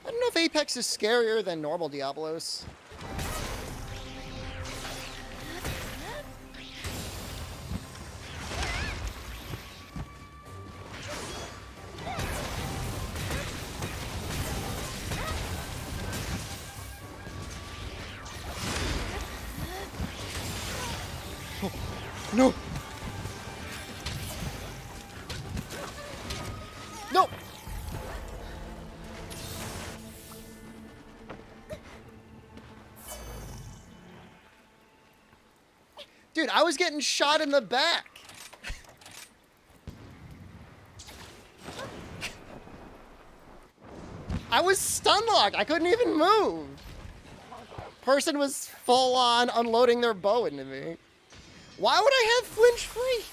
I don't know if Apex is scarier than normal Diablos. No! No! Dude, I was getting shot in the back. I was stun locked. I couldn't even move. Person was full on unloading their bow into me. Why would I have flinch free?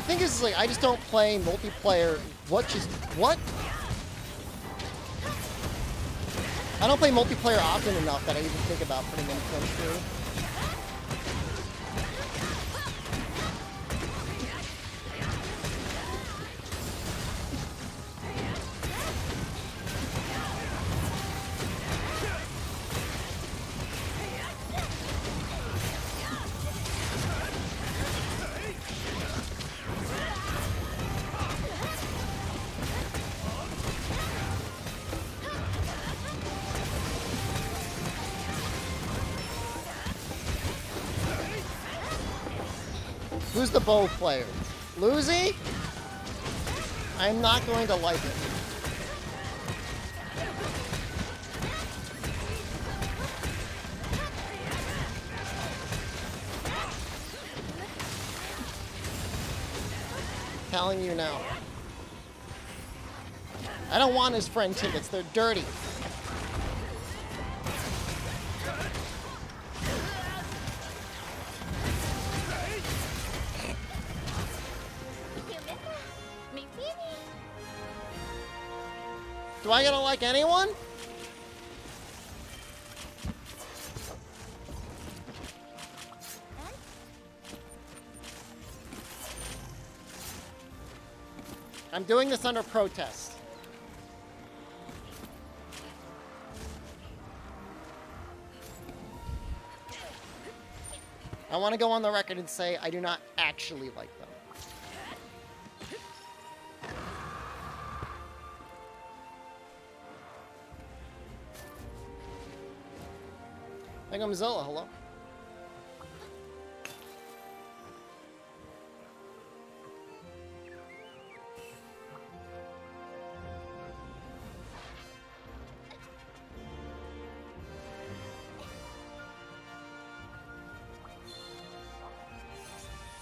The thing is, like, I just don't play multiplayer. What? I don't play multiplayer often enough that I even think about putting in flinch through. Who's the bow player? Lucy? I'm not going to like it. Telling you now. I don't want his friend tickets. They're dirty. Do I gotta like anyone? I'm doing this under protest. I want to go on the record and say I do not actually like them. I think I'm Zilla, hello.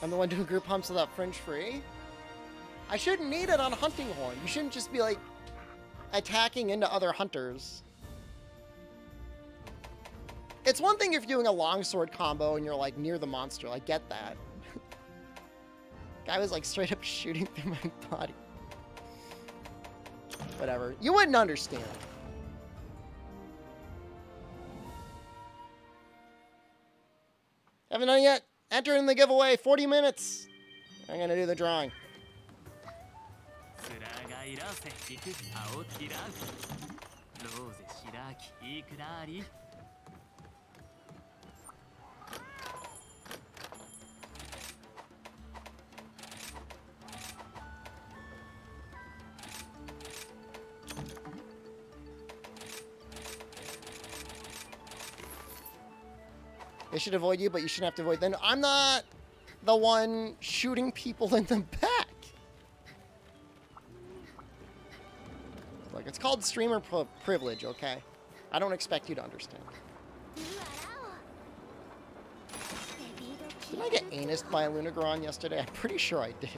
I'm the one doing group humps without fringe free. I shouldn't need it on a hunting horn. You shouldn't just be like attacking into other hunters. It's one thing if you're doing a longsword combo and you're like near the monster. I get that. Guy was like straight up shooting through my body. Whatever. You wouldn't understand. Haven't done it yet? Enter in the giveaway. 40 minutes. I'm gonna do the drawing. They should avoid you, but you shouldn't have to avoid them. I'm not the one shooting people in the back. Look, it's called streamer privilege, okay? I don't expect you to understand. Didn't I get anused by a Lunagron yesterday? I'm pretty sure I did.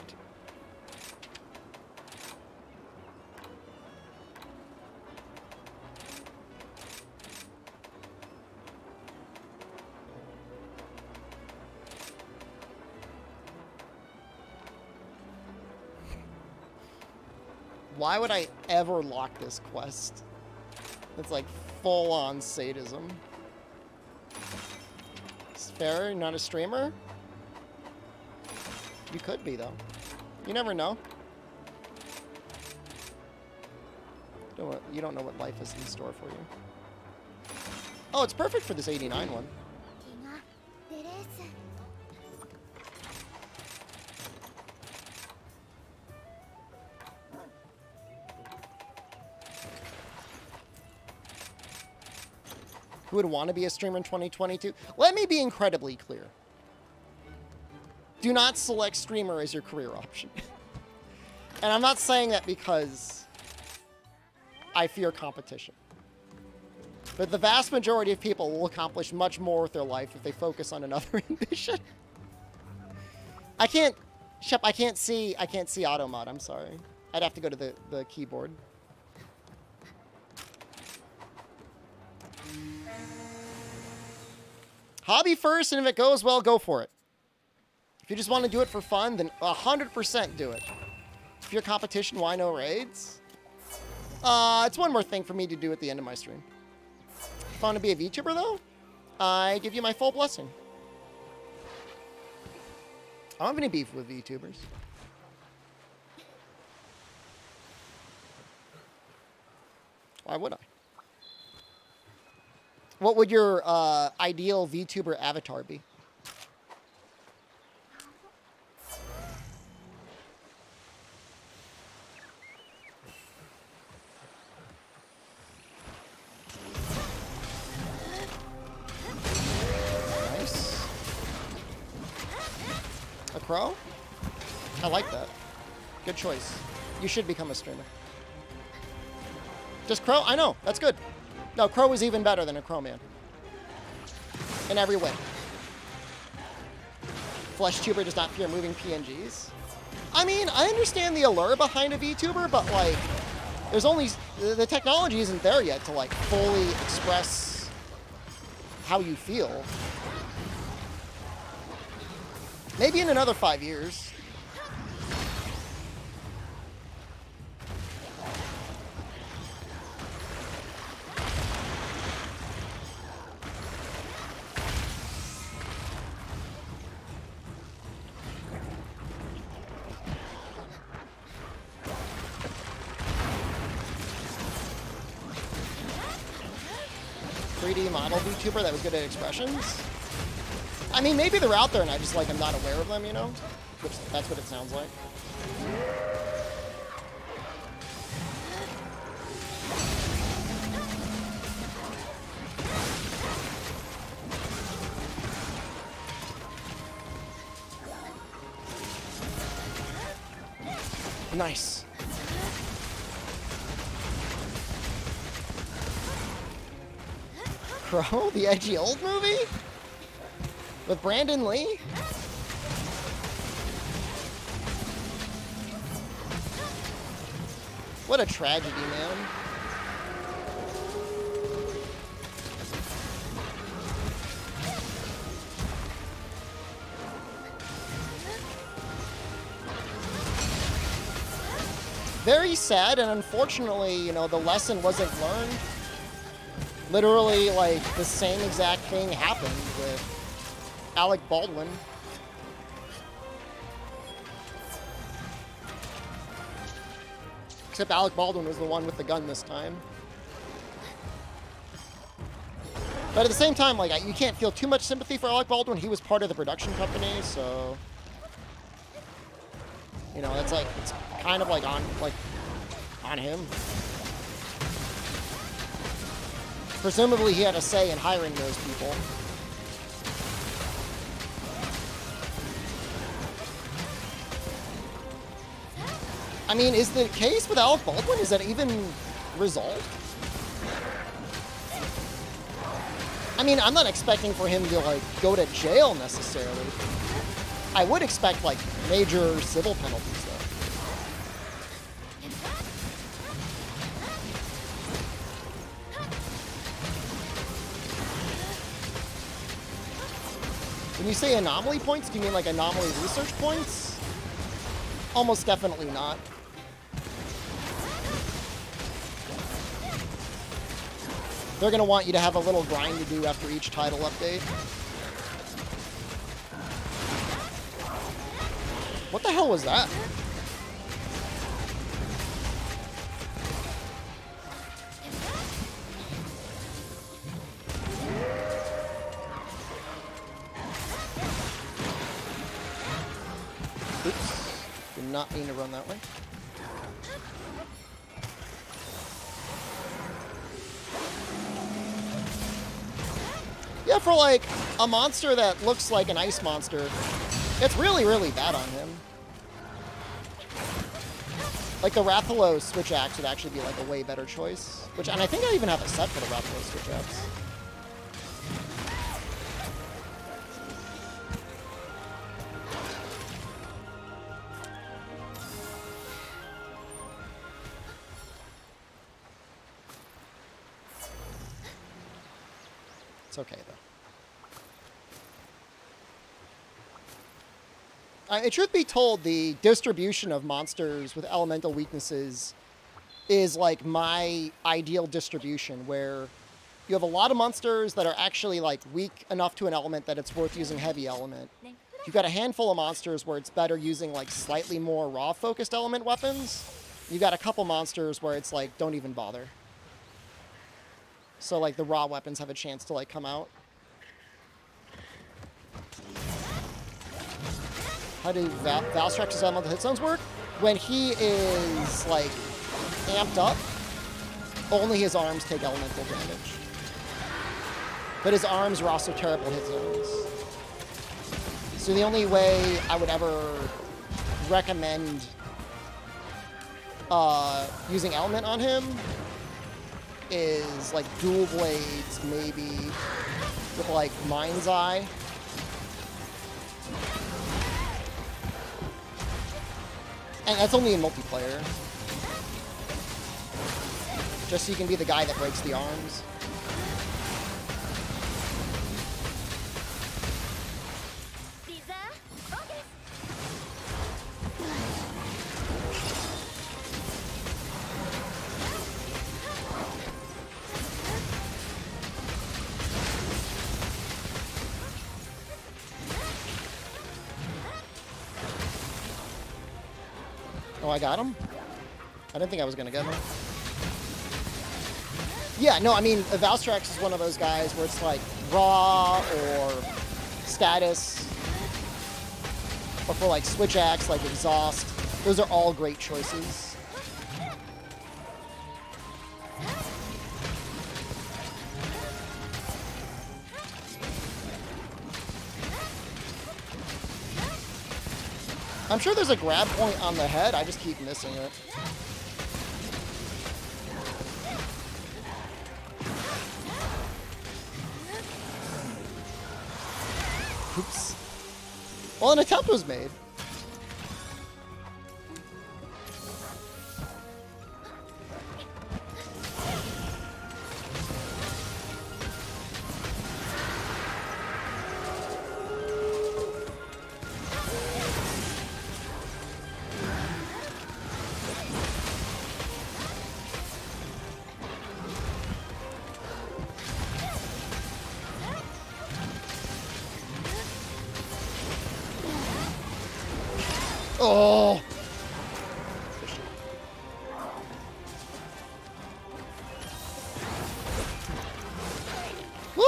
Why would I ever lock this quest? It's like full-on sadism. It's fair, you're not a streamer? You could be, though. You never know. You don't know what life is in store for you. Oh, it's perfect for this 89 one. Who would want to be a streamer in 2022? Let me be incredibly clear. Do not select streamer as your career option. And I'm not saying that because I fear competition. But the vast majority of people will accomplish much more with their life if they focus on another ambition. I can't see auto mod, I'm sorry. I'd have to go to the keyboard. Hobby first, and if it goes well, go for it. If you just want to do it for fun, then 100% do it. If you're competition, why no raids? It's one more thing for me to do at the end of my stream. If I want to be a VTuber, though, I give you my full blessing. I don't have any beef with VTubers. Why would I? What would your ideal VTuber avatar be? Nice. A crow? I like that. Good choice. You should become a streamer. Just crow? I know. That's good. No, crow is even better than a crow man. In every way. FleshTuber does not fear moving PNGs. I mean, I understand the allure behind a VTuber, but like, there's only, the technology isn't there yet to like fully express how you feel. Maybe in another 5 years. 3D model VTuber that was good at expressions. I mean, maybe they're out there and I just, like, I'm not aware of them, you know? Which, that's what it sounds like. Nice. Crow? The edgy old movie? With Brandon Lee? What a tragedy, man. Very sad, and unfortunately, you know, the lesson wasn't learned. Literally, like, the same exact thing happened with Alec Baldwin. Except Alec Baldwin was the one with the gun this time. But at the same time, like, you can't feel too much sympathy for Alec Baldwin. He was part of the production company, so... You know, it's like, it's kind of like on him. Presumably he had a say in hiring those people. I mean, is the case with Alec Baldwin, is that even resolved? I mean, I'm not expecting for him to, like, go to jail necessarily. I would expect, like, major civil penalties, though. When you say anomaly points, do you mean, like, anomaly research points? Almost definitely not. They're going to want you to have a little grind to do after each title update. What the hell was that? Oops. Did not mean to run that way. Yeah, for like a monster that looks like an ice monster, it's really, really bad on him. Like the Rathalos switch axe would actually be like a way better choice. Which, and I think I even have a set for the Rathalos switch axe. It's okay, though. Truth be told, the distribution of monsters with elemental weaknesses is like my ideal distribution, where you have a lot of monsters that are actually like weak enough to an element that it's worth using heavy element. You've got a handful of monsters where it's better using like slightly more raw focused element weapons. You've got a couple monsters where it's like, don't even bother. So, like, the raw weapons have a chance to, like, come out. How do Valstrex's elemental hit zones work? When he is, like, amped up, only his arms take elemental damage. But his arms are also terrible hit zones. So the only way I would ever recommend using element on him is like dual blades, maybe with like Mind's Eye. And that's only in multiplayer. Just so you can be the guy that breaks the arms. Oh, I got him? I didn't think I was going to get him. Yeah, no, I mean, Valstrax is one of those guys where it's like raw or status, or for like switch axe, like exhaust. Those are all great choices. I'm sure there's a grab point on the head, I just keep missing it. Oops. Well, an attempt was made. Oh! Woo!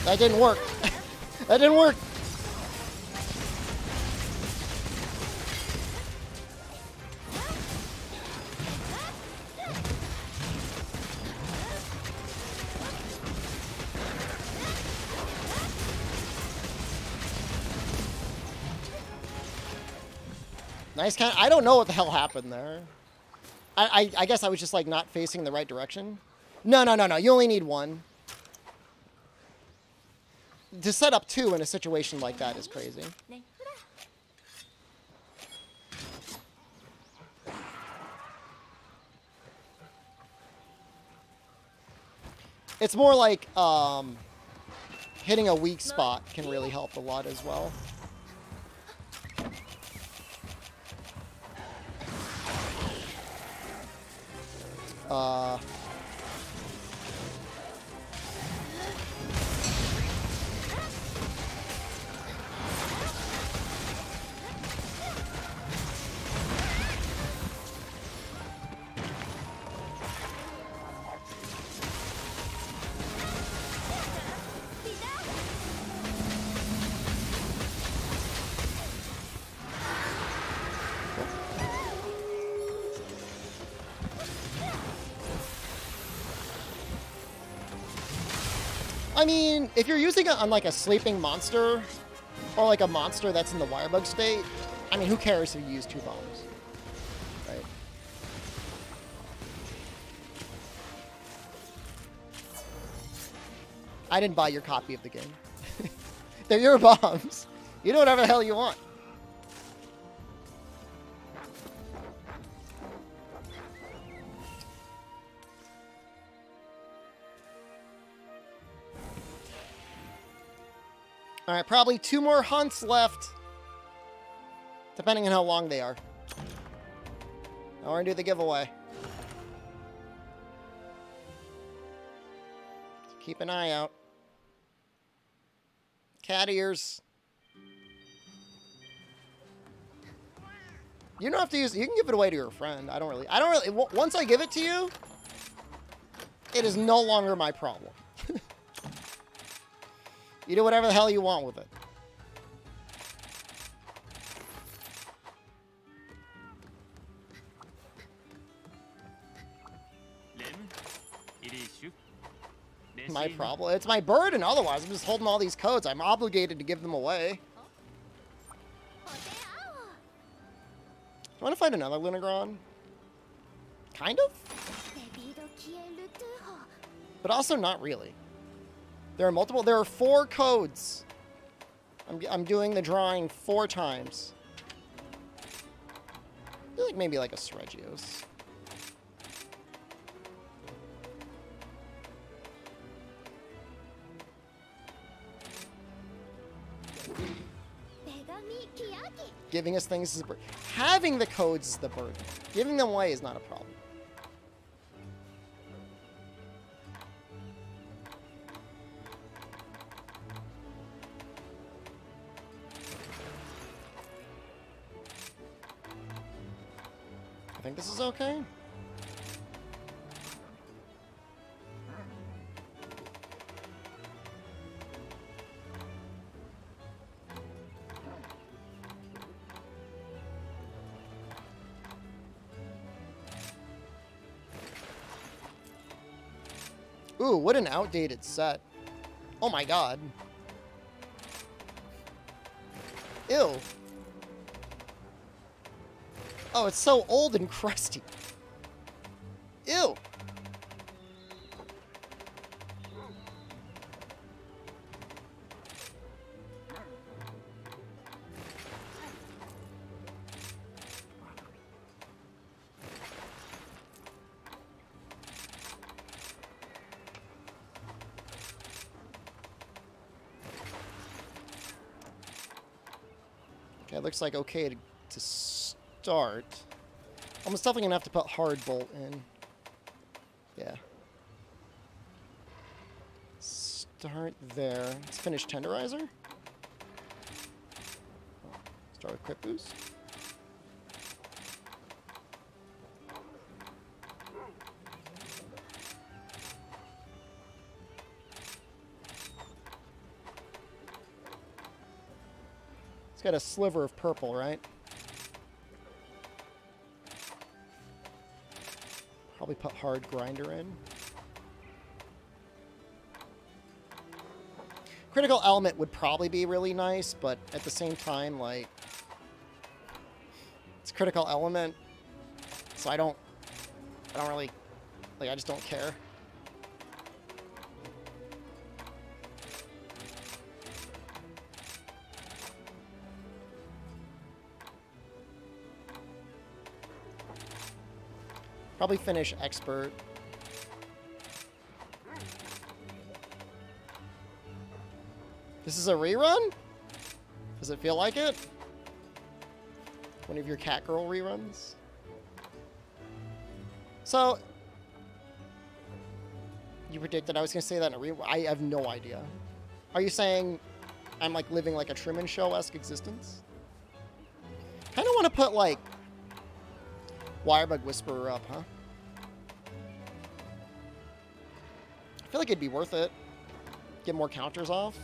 That didn't work. That didn't work. Nice kind. I don't know what the hell happened there. I guess I was just like not facing the right direction. No. You only need one. To set up two in a situation like that is crazy. It's more like hitting a weak spot can really help a lot as well. I mean, if you're using it on like a sleeping monster, or like a monster that's in the wirebug state, I mean, who cares if you use two bombs, right? I didn't buy your copy of the game. They're your bombs. You do whatever the hell you want. All right, probably 2 more hunts left, depending on how long they are. Now we're gonna do the giveaway. So keep an eye out. Cat ears. You don't have to use. You can give it away to your friend. I don't really. Once I give it to you, it is no longer my problem. You do whatever the hell you want with it. My problem? It's my burden, otherwise. I'm just holding all these codes. I'm obligated to give them away. Do you want to find another Lunagron? Kind of? But also not really. There are multiple. There are 4 codes. I'm doing the drawing 4 times. I feel like maybe like a Sregios. Giving us things is a burden. Having the codes is the burden. Giving them away is not a problem. think this is okay. Ooh, what an outdated set. Oh my god. Ew. Oh, it's so old and crusty. Ew. Okay, it looks like okay to start. Almost definitely gonna have to put hard bolt in. Yeah. Start there. Let's finish tenderizer. Start with quick boost. It's got a sliver of purple, right? Probably put hard grinder in. Critical element would probably be really nice, but at the same time, like, it's critical element, so I don't really, like, I just don't care. Probably finish expert. This is a rerun? Does it feel like it? One of your Catgirl reruns? So, you predicted I was going to say that in a rerun? I have no idea. Are you saying I'm like living like a Truman Show-esque existence? Kind of want to put like Wirebug Whisperer up, huh? I feel like it'd be worth it. Get more counters off.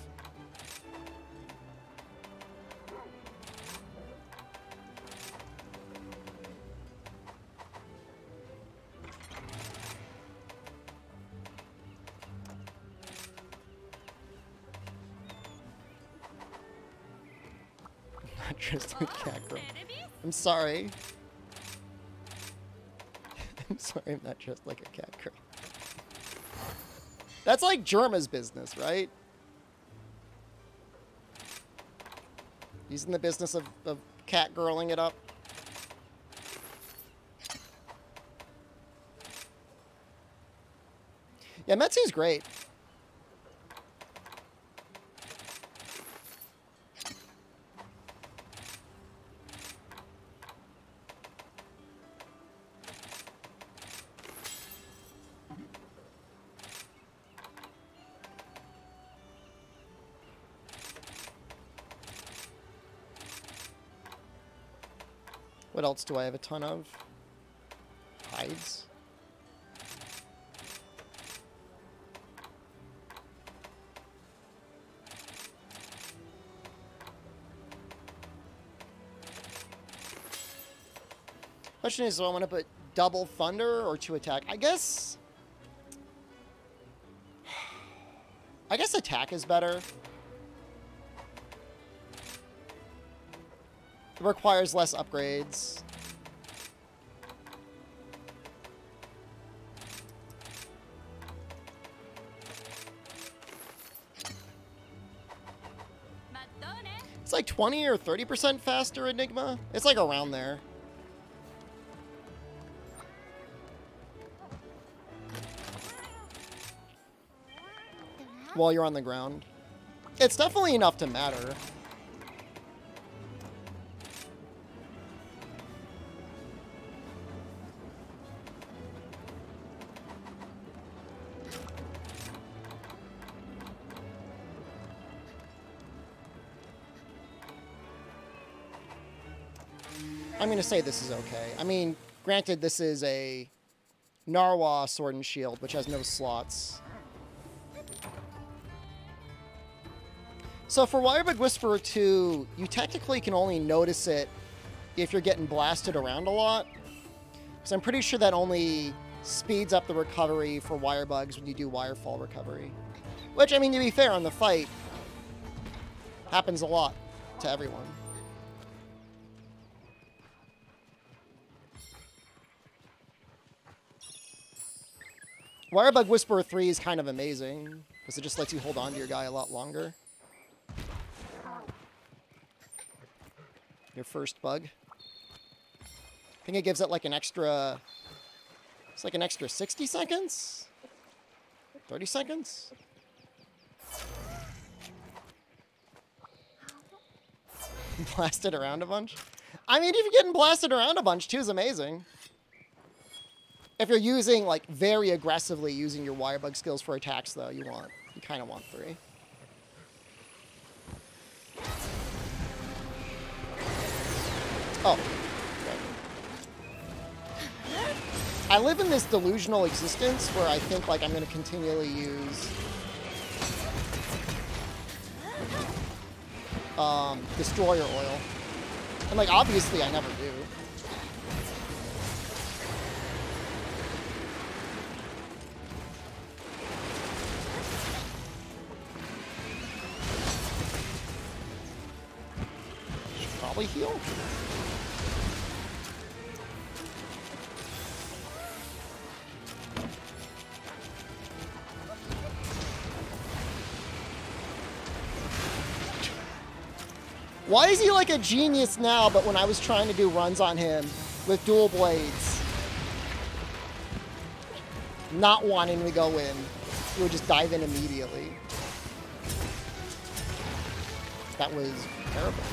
Not just with Catgirl. I'm sorry. I'm sorry, I'm not just like a cat girl. That's like Germa's business, right? He's in the business of cat girling it up. Yeah, Metsy's great. What else do I have a ton of? Hides. Question is, do I want to put double thunder or two attack? I guess attack is better. It requires less upgrades. It's like 20 or 30% faster Enigma. It's like around there. While you're on the ground. It's definitely enough to matter. I'm going to say this is okay. I mean, Granted, this is a Narwa Sword and Shield, which has no slots. So for Wirebug Whisperer 2, you technically can only notice it if you're getting blasted around a lot. Because I'm pretty sure that only speeds up the recovery for Wirebugs when you do Wirefall recovery. Which, I mean, to be fair, on the fight, happens a lot to everyone. Wirebug Whisperer 3 is kind of amazing, because it just lets you hold on to your guy a lot longer. Your first bug. I think it gives it like an extra... It's like an extra 60 seconds? 30 seconds? Blasted around a bunch? I mean, if you're getting blasted around a bunch, 2 is amazing. If you're using, like, very aggressively using your Wirebug skills for attacks, though, you kind of want 3. Oh. Okay. I live in this delusional existence where I think, like, I'm going to continually use Destroyer Oil. And, like, obviously I never do. Should probably heal. Why is he like a genius now, but when I was trying to do runs on him with dual blades, not wanting to go in, he would just dive in immediately. That was terrible.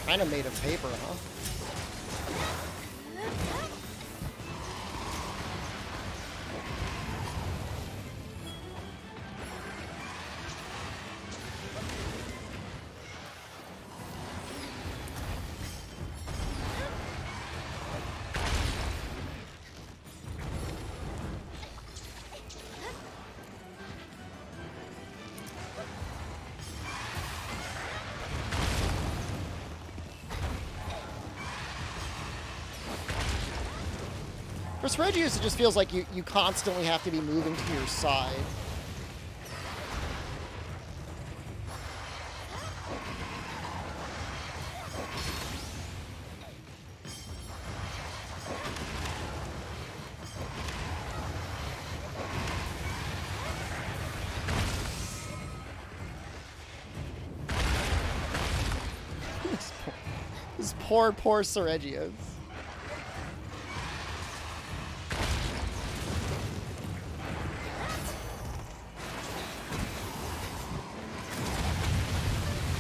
Kind of made of paper, huh? For Regius, it just feels like you constantly have to be moving to your side. This poor Seregius.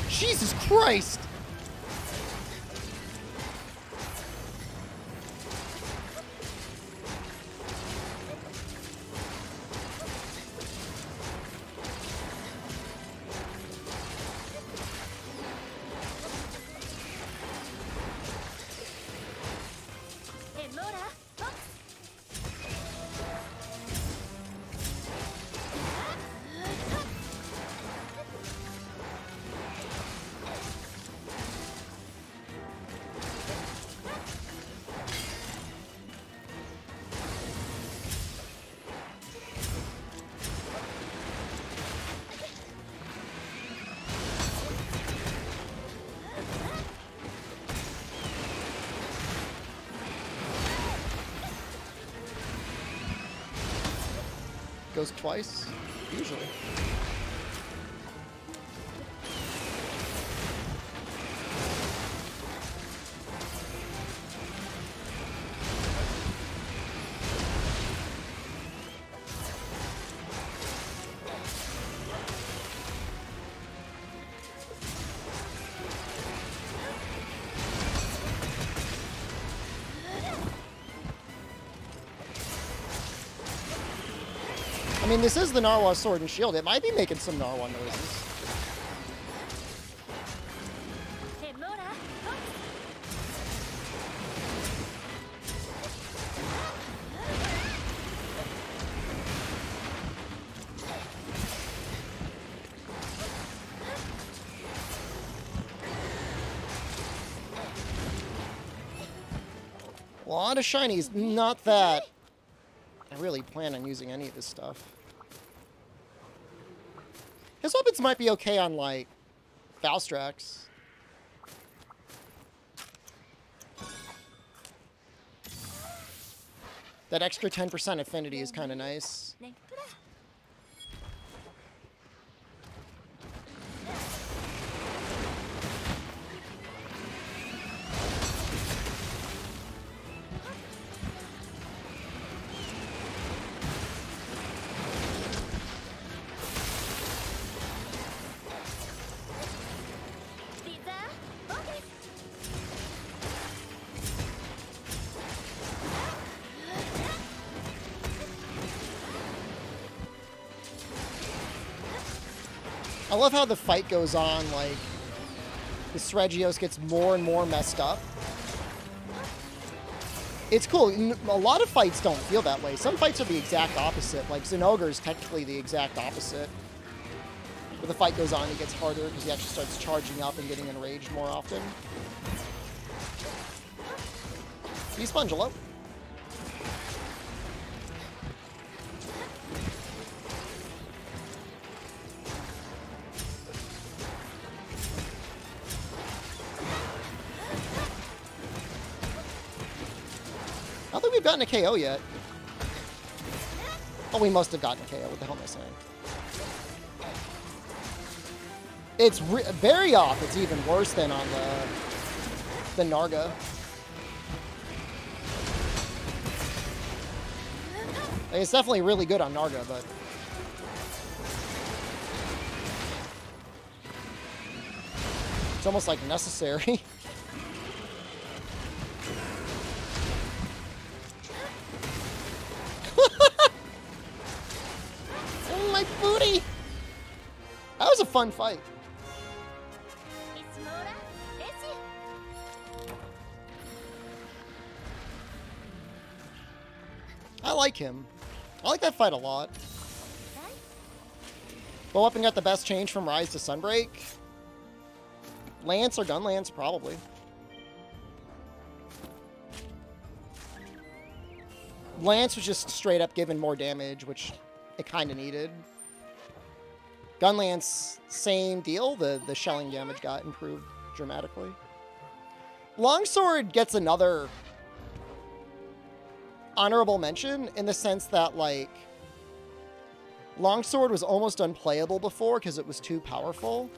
Jesus Christ! Goes twice, usually. I mean, this is the Narwa Sword and Shield. It might be making some Narwa noises. A lot of shinies, not that I really plan on using any of this stuff. His weapons might be okay on, like, Valstrax. That extra 10% affinity is kind of nice. I love how the fight goes on, like, the Regios gets more and more messed up. It's cool. A lot of fights don't feel that way. Some fights are the exact opposite. Like, Zinogre is technically the exact opposite. But the fight goes on, it gets harder because he actually starts charging up and getting enraged more often. Spongelo. I don't think we've gotten a KO yet. Oh, we must have gotten a KO. What the hell am I saying? It's very off. It's even worse than on the Narga. It's definitely really good on Narga, but it's almost like necessary. Oh, my booty! That was a fun fight. I like him. I like that fight a lot. Bow Weapon got the best change from Rise to Sunbreak. Lance or Gun Lance, probably. Lance was just straight up given more damage, which it kind of needed. Gun Lance, same deal. The shelling damage got improved dramatically. Longsword gets another honorable mention in the sense that, like, Longsword was almost unplayable before because it was too powerful.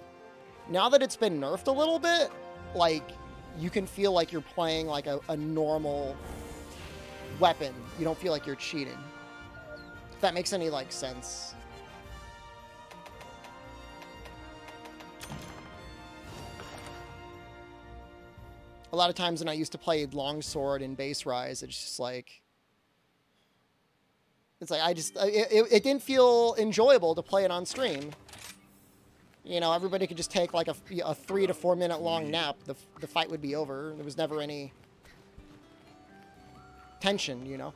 Now that it's been nerfed a little bit, like, you can feel like you're playing like a normal weapon. You don't feel like you're cheating. If that makes any, like, sense. A lot of times when I used to play Longsword in Base Rise, it's just like, it's like, it didn't feel enjoyable to play it on stream. You know, everybody could just take like a 3 to 4 minute long nap. The fight would be over. There was never any tension, you know.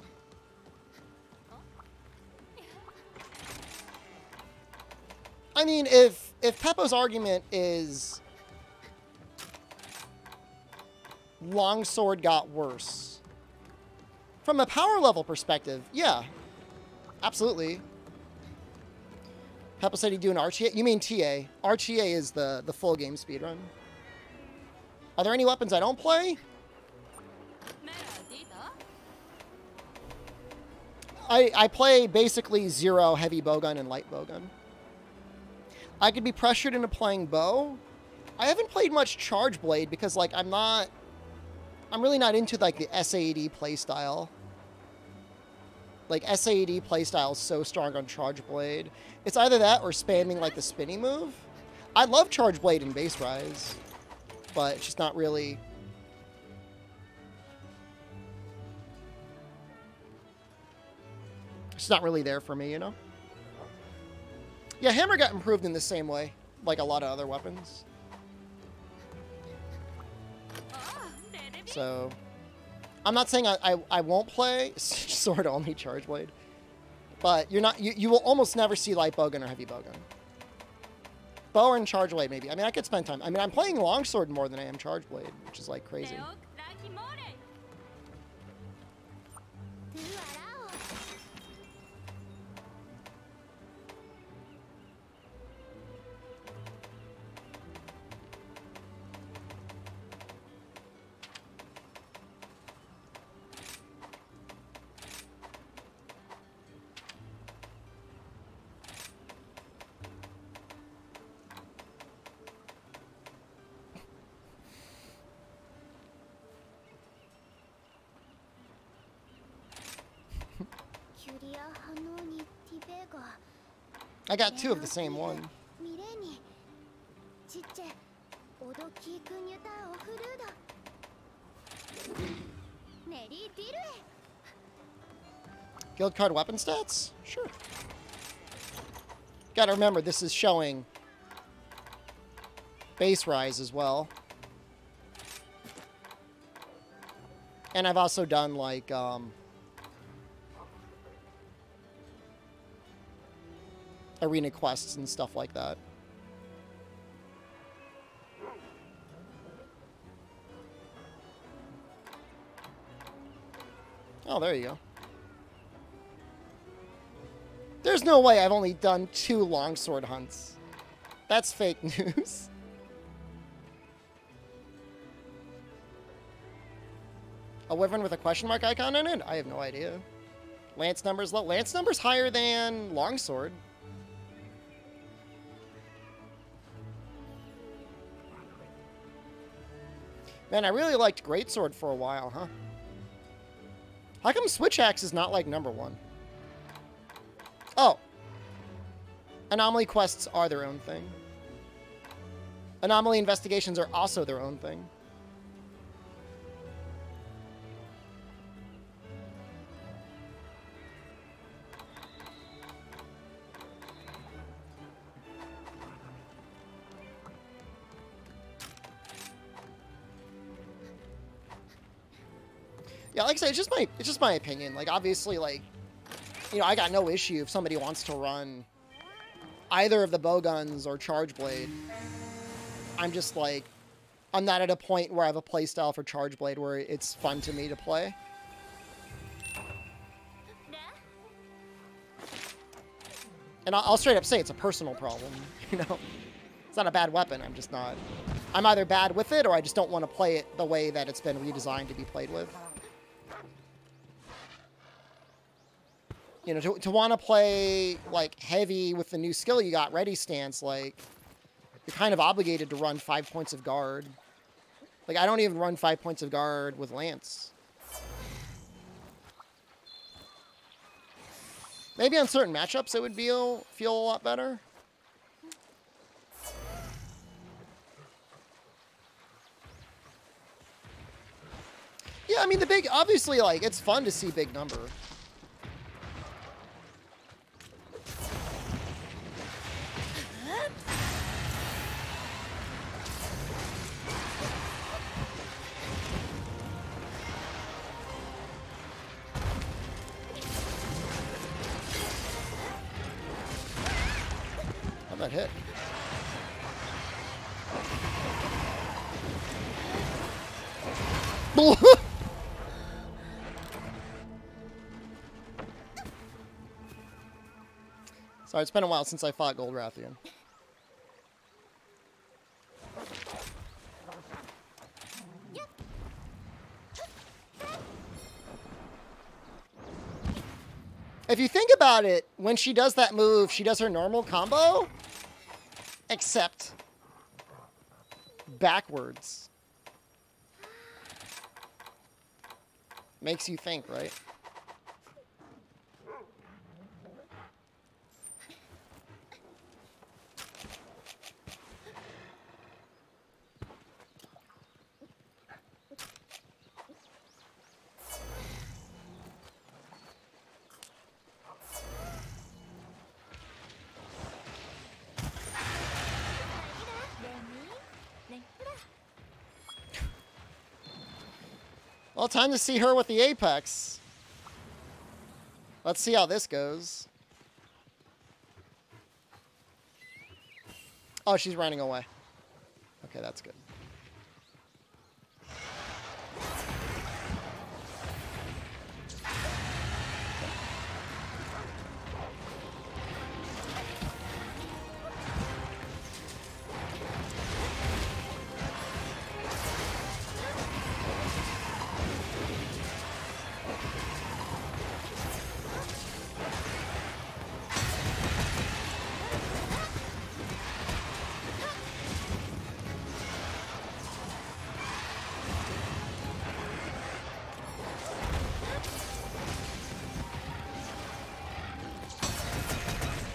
I mean, if Peppo's argument is Longsword got worse, from a power level perspective, yeah. Absolutely. Peppo said he'd do an RTA. You mean TA. RTA is the full game speedrun. Are there any weapons I don't play? I play basically 0 heavy bowgun and light bowgun. I could be pressured into playing bow. I haven't played much Charge Blade because, like, I'm really not into, like, the SAD playstyle. Like, SAD playstyle is so strong on Charge Blade. It's either that or spamming, like, the spinny move. I love Charge Blade in Base Rise, but it's just not really... It's not really there for me, you know? Yeah, hammer got improved in the same way, like a lot of other weapons. So, I'm not saying I won't play sword only charge blade, but you will almost never see light bowgun or heavy bowgun. Bow and charge blade maybe. I mean, I could spend time. I mean, I'm playing longsword more than I am charge blade, which is like crazy. I got 2 of the same one. Guild card weapon stats? Sure. Gotta remember, this is showing base rise as well. And I've also done, like, arena quests and stuff like that. Oh, there you go. There's no way I've only done 2 longsword hunts. That's fake news. A wyvern with a question mark icon in it? I have no idea. Lance numbers low. Lance numbers higher than longsword. Man, I really liked greatsword for a while, huh? How come switch axe is not like number 1? Oh. Anomaly quests are their own thing. Anomaly investigations are also their own thing. Yeah, like I said, it's just my opinion. Like, obviously, like, you know, I got no issue if somebody wants to run either of the bowguns or charge blade. I'm just like, I'm not at a point where I have a playstyle for charge blade where it's fun to me to play. And I'll straight up say it's a personal problem, you know? It's not a bad weapon, I'm just not... I'm either bad with it or I just don't want to play it the way that it's been redesigned to be played with. You know, to want to play, like, heavy with the new skill you got, ready stance, like, you're kind of obligated to run 5 points of guard. Like, I don't even run 5 points of guard with Lance. Maybe on certain matchups it would feel a lot better. Yeah, I mean, obviously, like, it's fun to see big number. How'd that hit? Sorry, it's been a while since I fought Gold Rathian. If you think about it, when she does that move, she does her normal combo, except backwards. Makes you think, right? Well, time to see her with the Apex. Let's see how this goes. Oh, she's running away. Okay, that's good.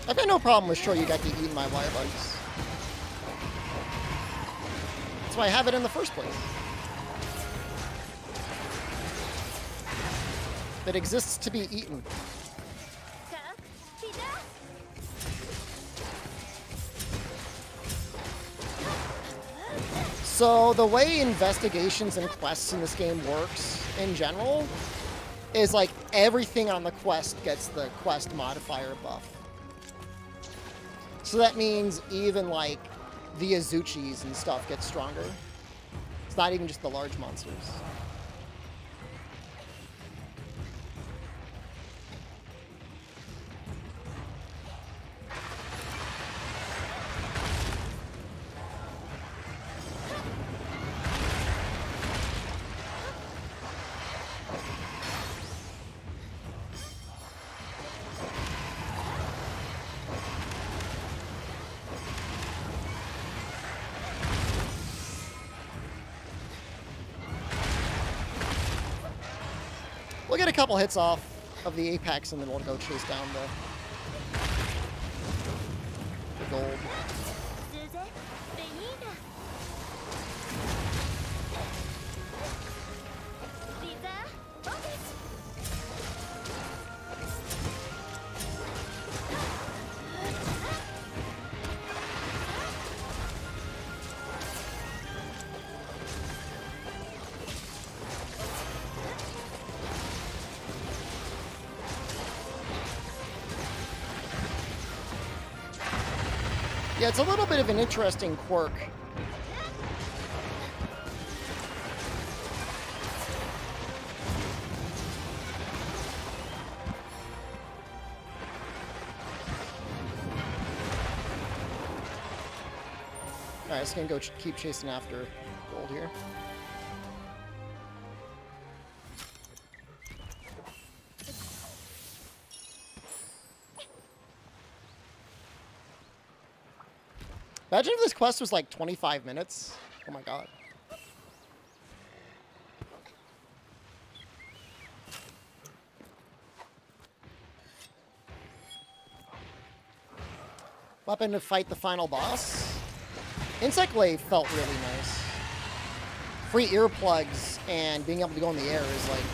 I've got no problem with Shoryugeki eating my wire bugs. That's why I have it in the first place. It exists to be eaten. So the way investigations and quests in this game works in general is like everything on the quest gets the quest modifier buff. So that means even, like, the Azuchis and stuff get stronger. It's not even just the large monsters. We'll get a couple hits off of the Apex and then we'll go chase down the gold. Yeah, it's a little bit of an interesting quirk. Alright, just gonna go keep chasing after gold here. Imagine if this quest was like 25 minutes. Oh my god. Weapon to fight the final boss. Insect Glaive felt really nice. Free earplugs and being able to go in the air is like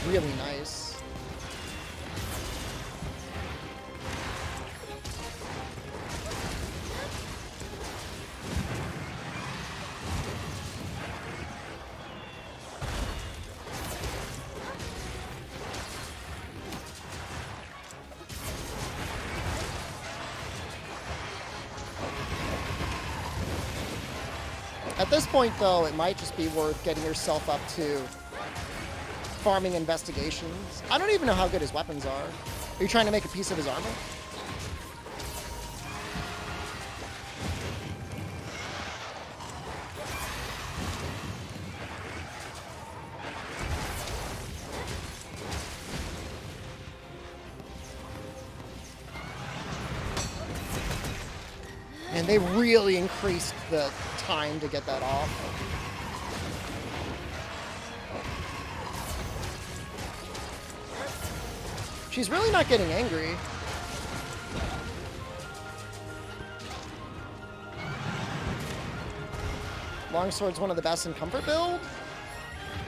really nice. At this point, though, it might just be worth getting yourself up to farming investigations. I don't even know how good his weapons are. Are you trying to make a piece of his armor? And they really increased the time to get that off. She's really not getting angry. Longsword's one of the best in comfort build?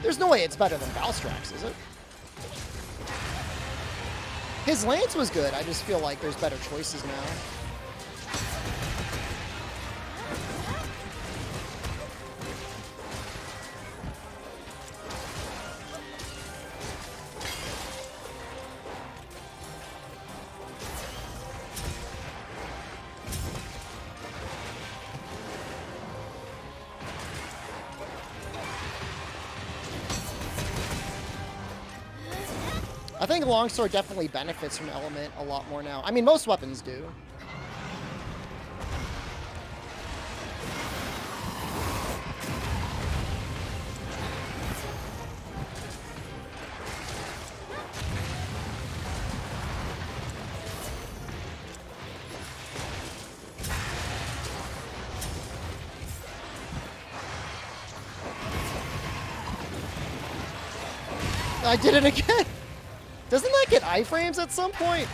There's no way it's better than Valstrax, is it? His lance was good, I just feel like there's better choices now. think longsword definitely benefits from element a lot more now. I mean, most weapons do. I did it again. Doesn't that get iframes at some point?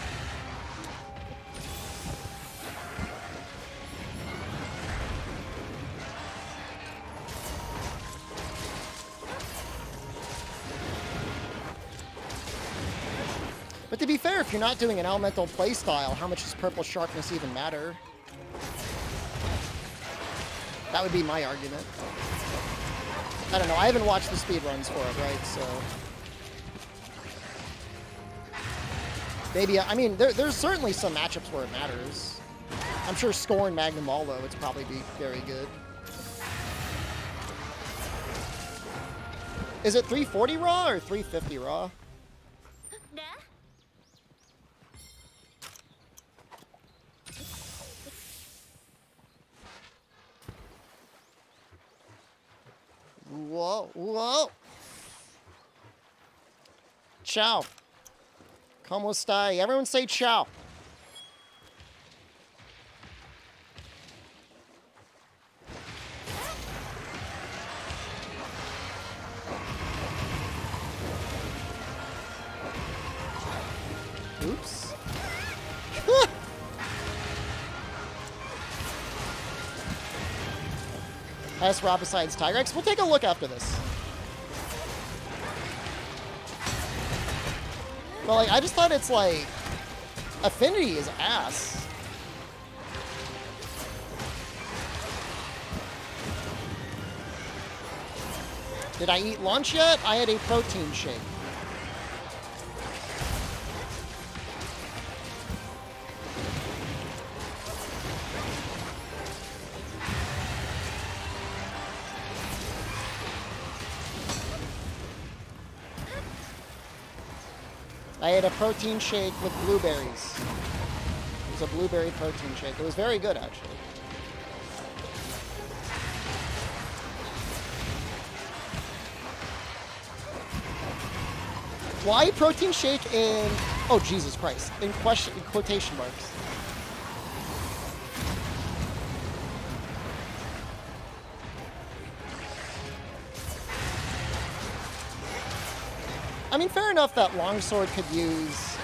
But to be fair, if you're not doing an elemental playstyle, how much does purple sharpness even matter? That would be my argument. I don't know. I haven't watched the speedruns for it, right? So maybe, I mean, there's certainly some matchups where it matters. I'm sure scoring Magnum Allo, it's probably be very good. Is it 340 raw or 350 raw? Whoa, whoa. Ciao. Como stai? Everyone say ciao. Oops. Highest raw besides Tigrex? We'll take a look after this. Well, like, I just thought it's like affinity is ass. Did I eat lunch yet? I had a protein shake. I had a protein shake with blueberries. It was a blueberry protein shake. It was very good, actually. Why protein shake in... Oh, Jesus Christ. In quotation marks. I mean, fair enough that longsword could use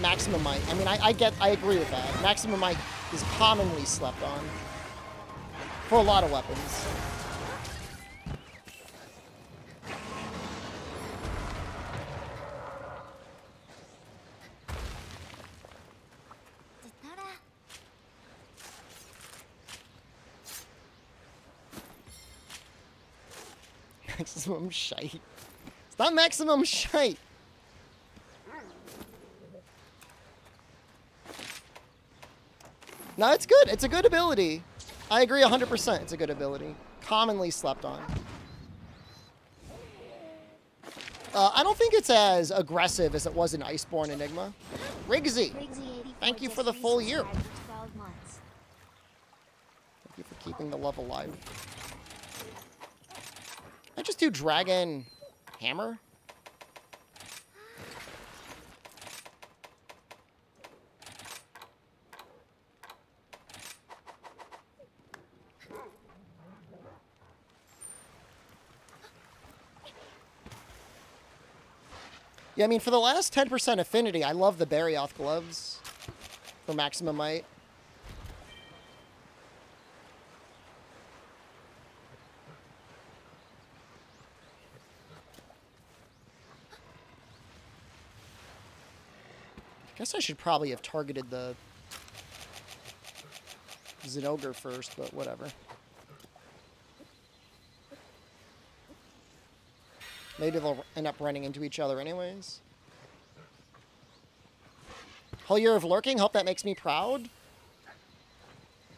maximum might. I mean, I agree with that. Maximum might is commonly slept on for a lot of weapons. Maximum shite. It's not maximum shite. No, it's good. It's a good ability. I agree 100%. It's a good ability. Commonly slept on. I don't think it's as aggressive as it was in Iceborne Enigma. Rigsy, thank you for the full year. Thank you for keeping the love alive. I just do Dragon Hammer. Yeah, I mean, for the last 10% affinity, I love the Barioth gloves for maximum might. I guess I should probably have targeted the Zinogre first, but whatever. Maybe they'll end up running into each other anyways. Whole year of lurking, hope that makes me proud.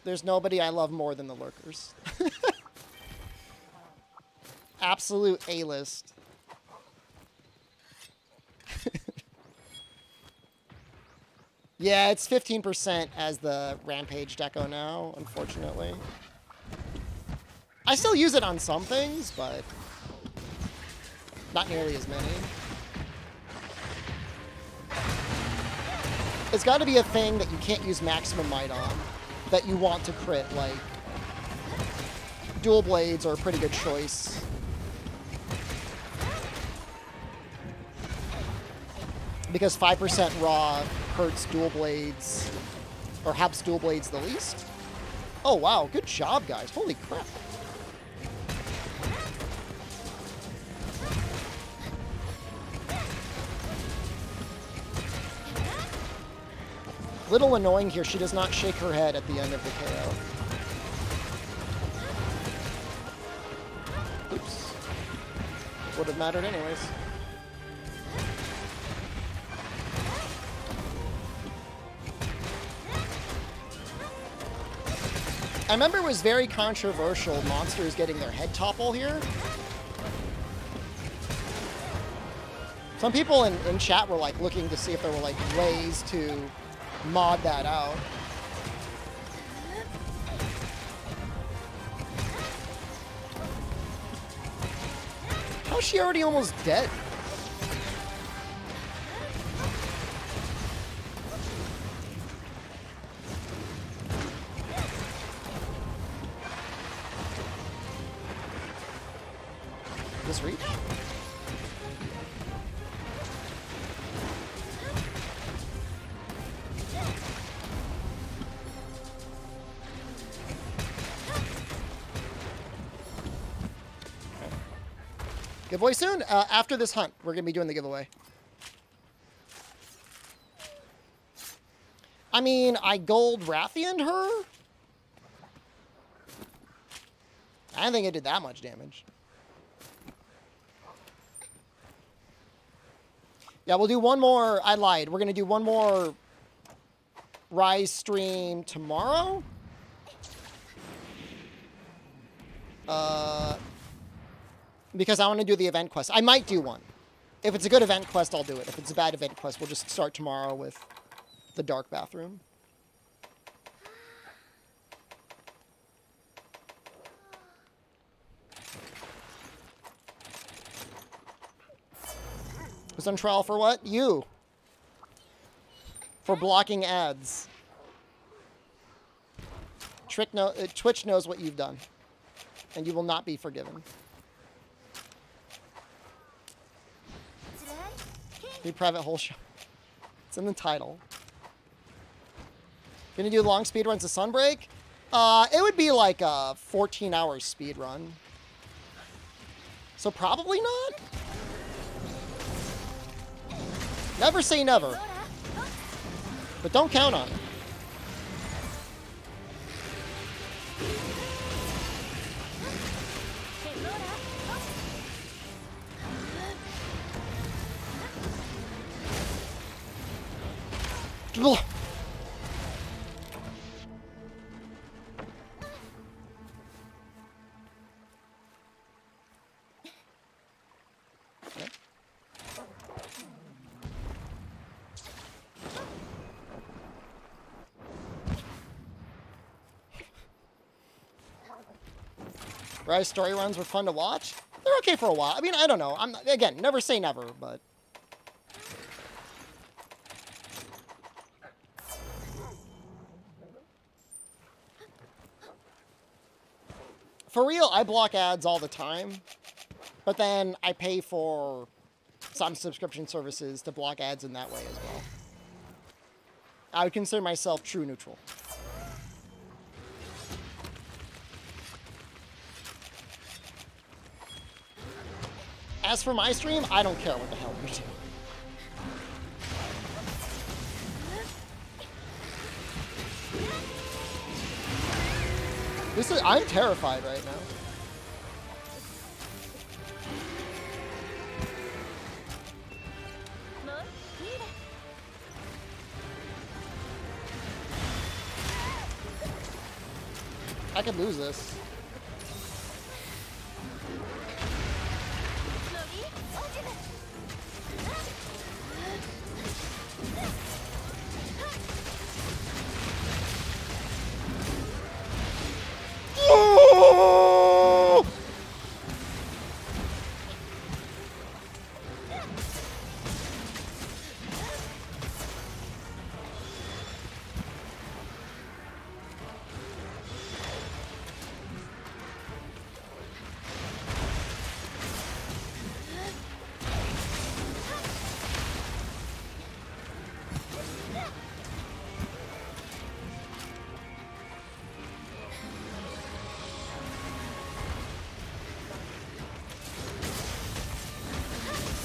There's nobody I love more than the lurkers. Absolute A-list. Yeah, it's 15% as the Rampage deco now, unfortunately. I still use it on some things, but not nearly as many. It's got to be a thing that you can't use maximum might on, that you want to crit, like dual blades are a pretty good choice. Because 5% raw hurts dual blades, or helps dual blades the least. Oh wow, good job guys, holy crap. Little annoying here, she does not shake her head at the end of the KO. Oops. Would have mattered anyways. I remember it was very controversial, monsters getting their head topple here. Some people in chat were like looking to see if there were like ways to mod that out. How's she already almost dead? This reach? Giveaway soon? After this hunt, we're going to be doing the giveaway. I mean, I gold Rathian'd her? I don't think it did that much damage. Yeah, we'll do one more. I lied. We're going to do one more Rise stream tomorrow. Because I want to do the event quest. I might do one. If it's a good event quest, I'll do it. If it's a bad event quest, we'll just start tomorrow with the dark bathroom. Who's on trial for what? You. For blocking ads. Twitch knows what you've done. And you will not be forgiven. New private hole show. It's in the title. Gonna do long speed runs of Sunbreak? It would be like a 14-hour speed run. So probably not. Never say never. But don't count on it. Ugh. Okay. Rise story runs were fun to watch. They're okay for a while. I mean, I don't know. Again, never say never, but for real, I block ads all the time, but then I pay for some subscription services to block ads in that way as well. I would consider myself true neutral. As for my stream, I don't care what the hell we do. I'm terrified right now. I could lose this.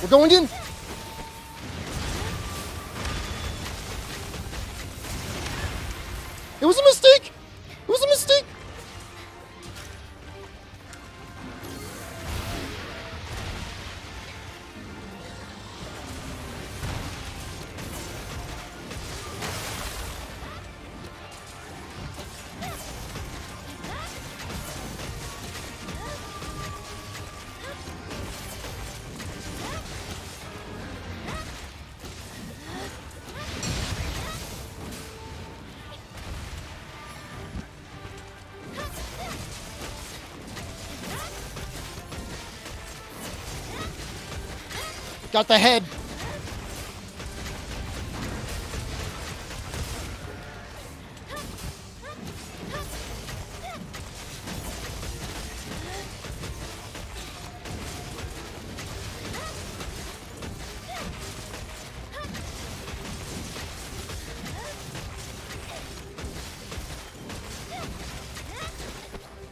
We're going in. It was a mistake. It was a mistake. Got the head.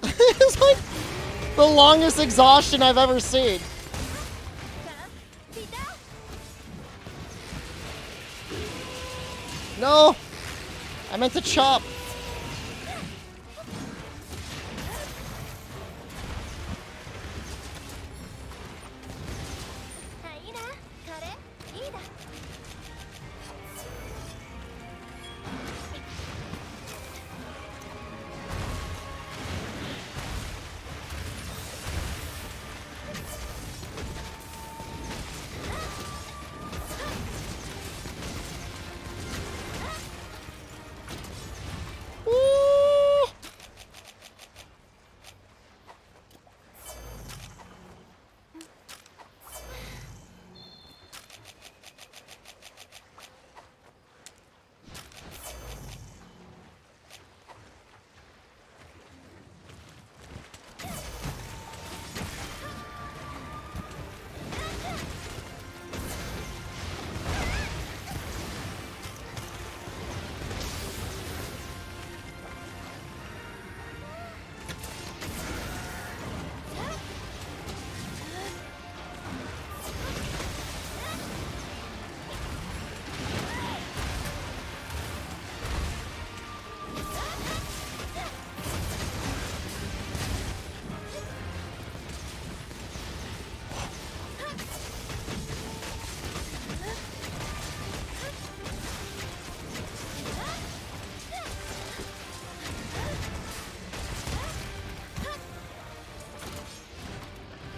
It's like the longest exhaustion I've ever seen. No! I meant to chop.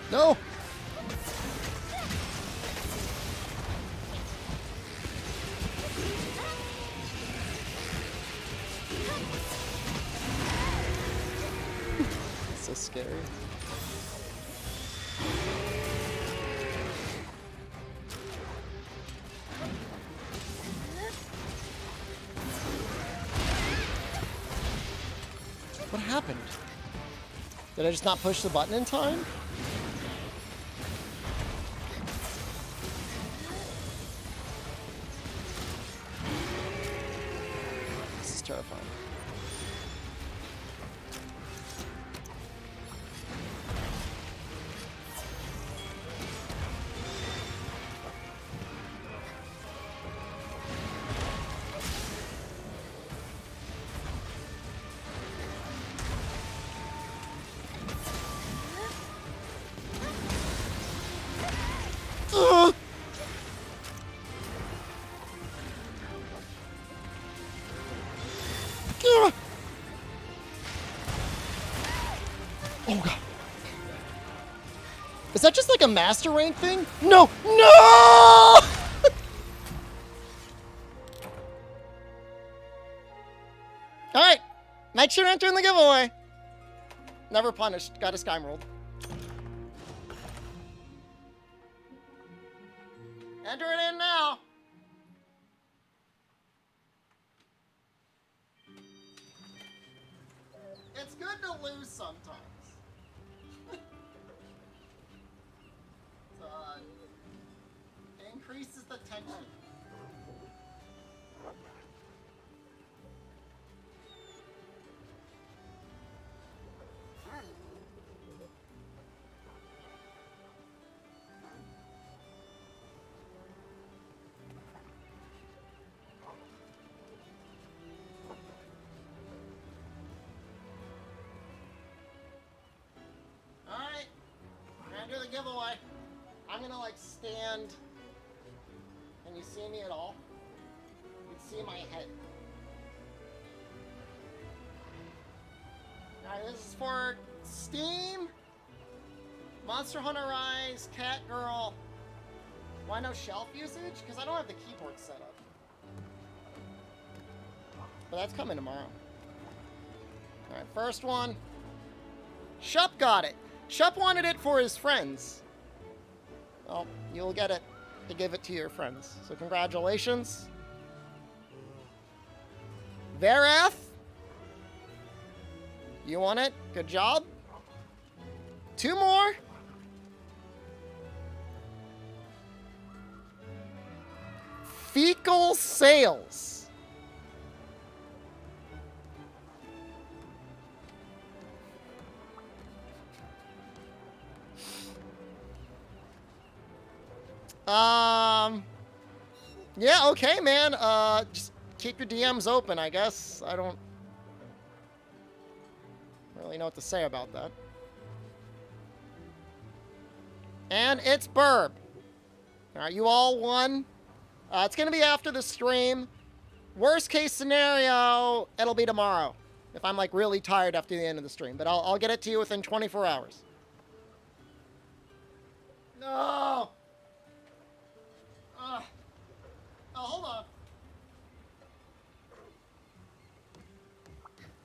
No! So scary. What happened? Did I just not push the button in time? This is terrifying. Oh god. Is that just like a master rank thing? No! No! Alright. Make sure to enter in the giveaway. Never punished. Got a Sky Emerald. Enter it in now. It's good to lose sometimes. It increases the tension. a giveaway. I'm gonna like stand. Can you see me at all? You can see my head. Alright, this is for Steam, Monster Hunter Rise, Cat Girl. Why no shelf usage? Because I don't have the keyboard set up. But that's coming tomorrow. Alright, first one. Shup got it. Shup wanted it for his friends. Well, you'll get it to give it to your friends. So congratulations. Verath. You want it? Good job. 2 more. Fecal Sales. Yeah, okay, man. Just keep your DMs open, I guess. I don't really know what to say about that. And it's Burb. Alright, you all won. It's going to be after the stream. Worst case scenario, it'll be tomorrow. If I'm, like, really tired after the end of the stream. But I'll get it to you within 24 hours. No! Oh, hold on.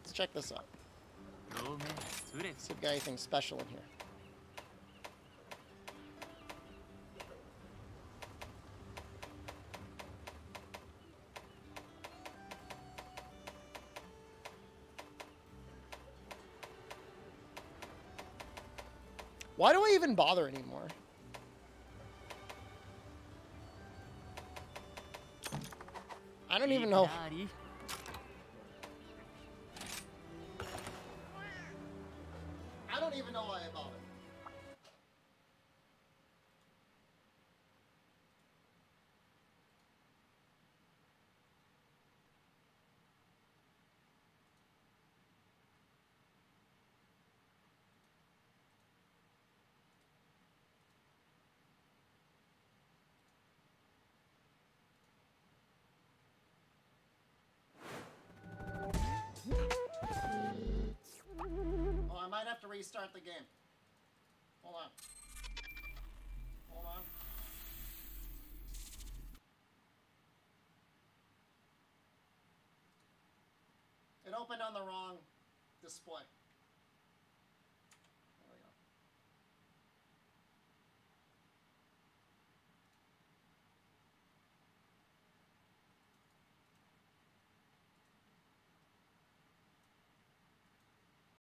Let's check this out. See if we got anything special in here. Why do I even bother anymore? I don't even know. I don't even know why I bought it. Oh, I might have to restart the game. Hold on. Hold on. It opened on the wrong display.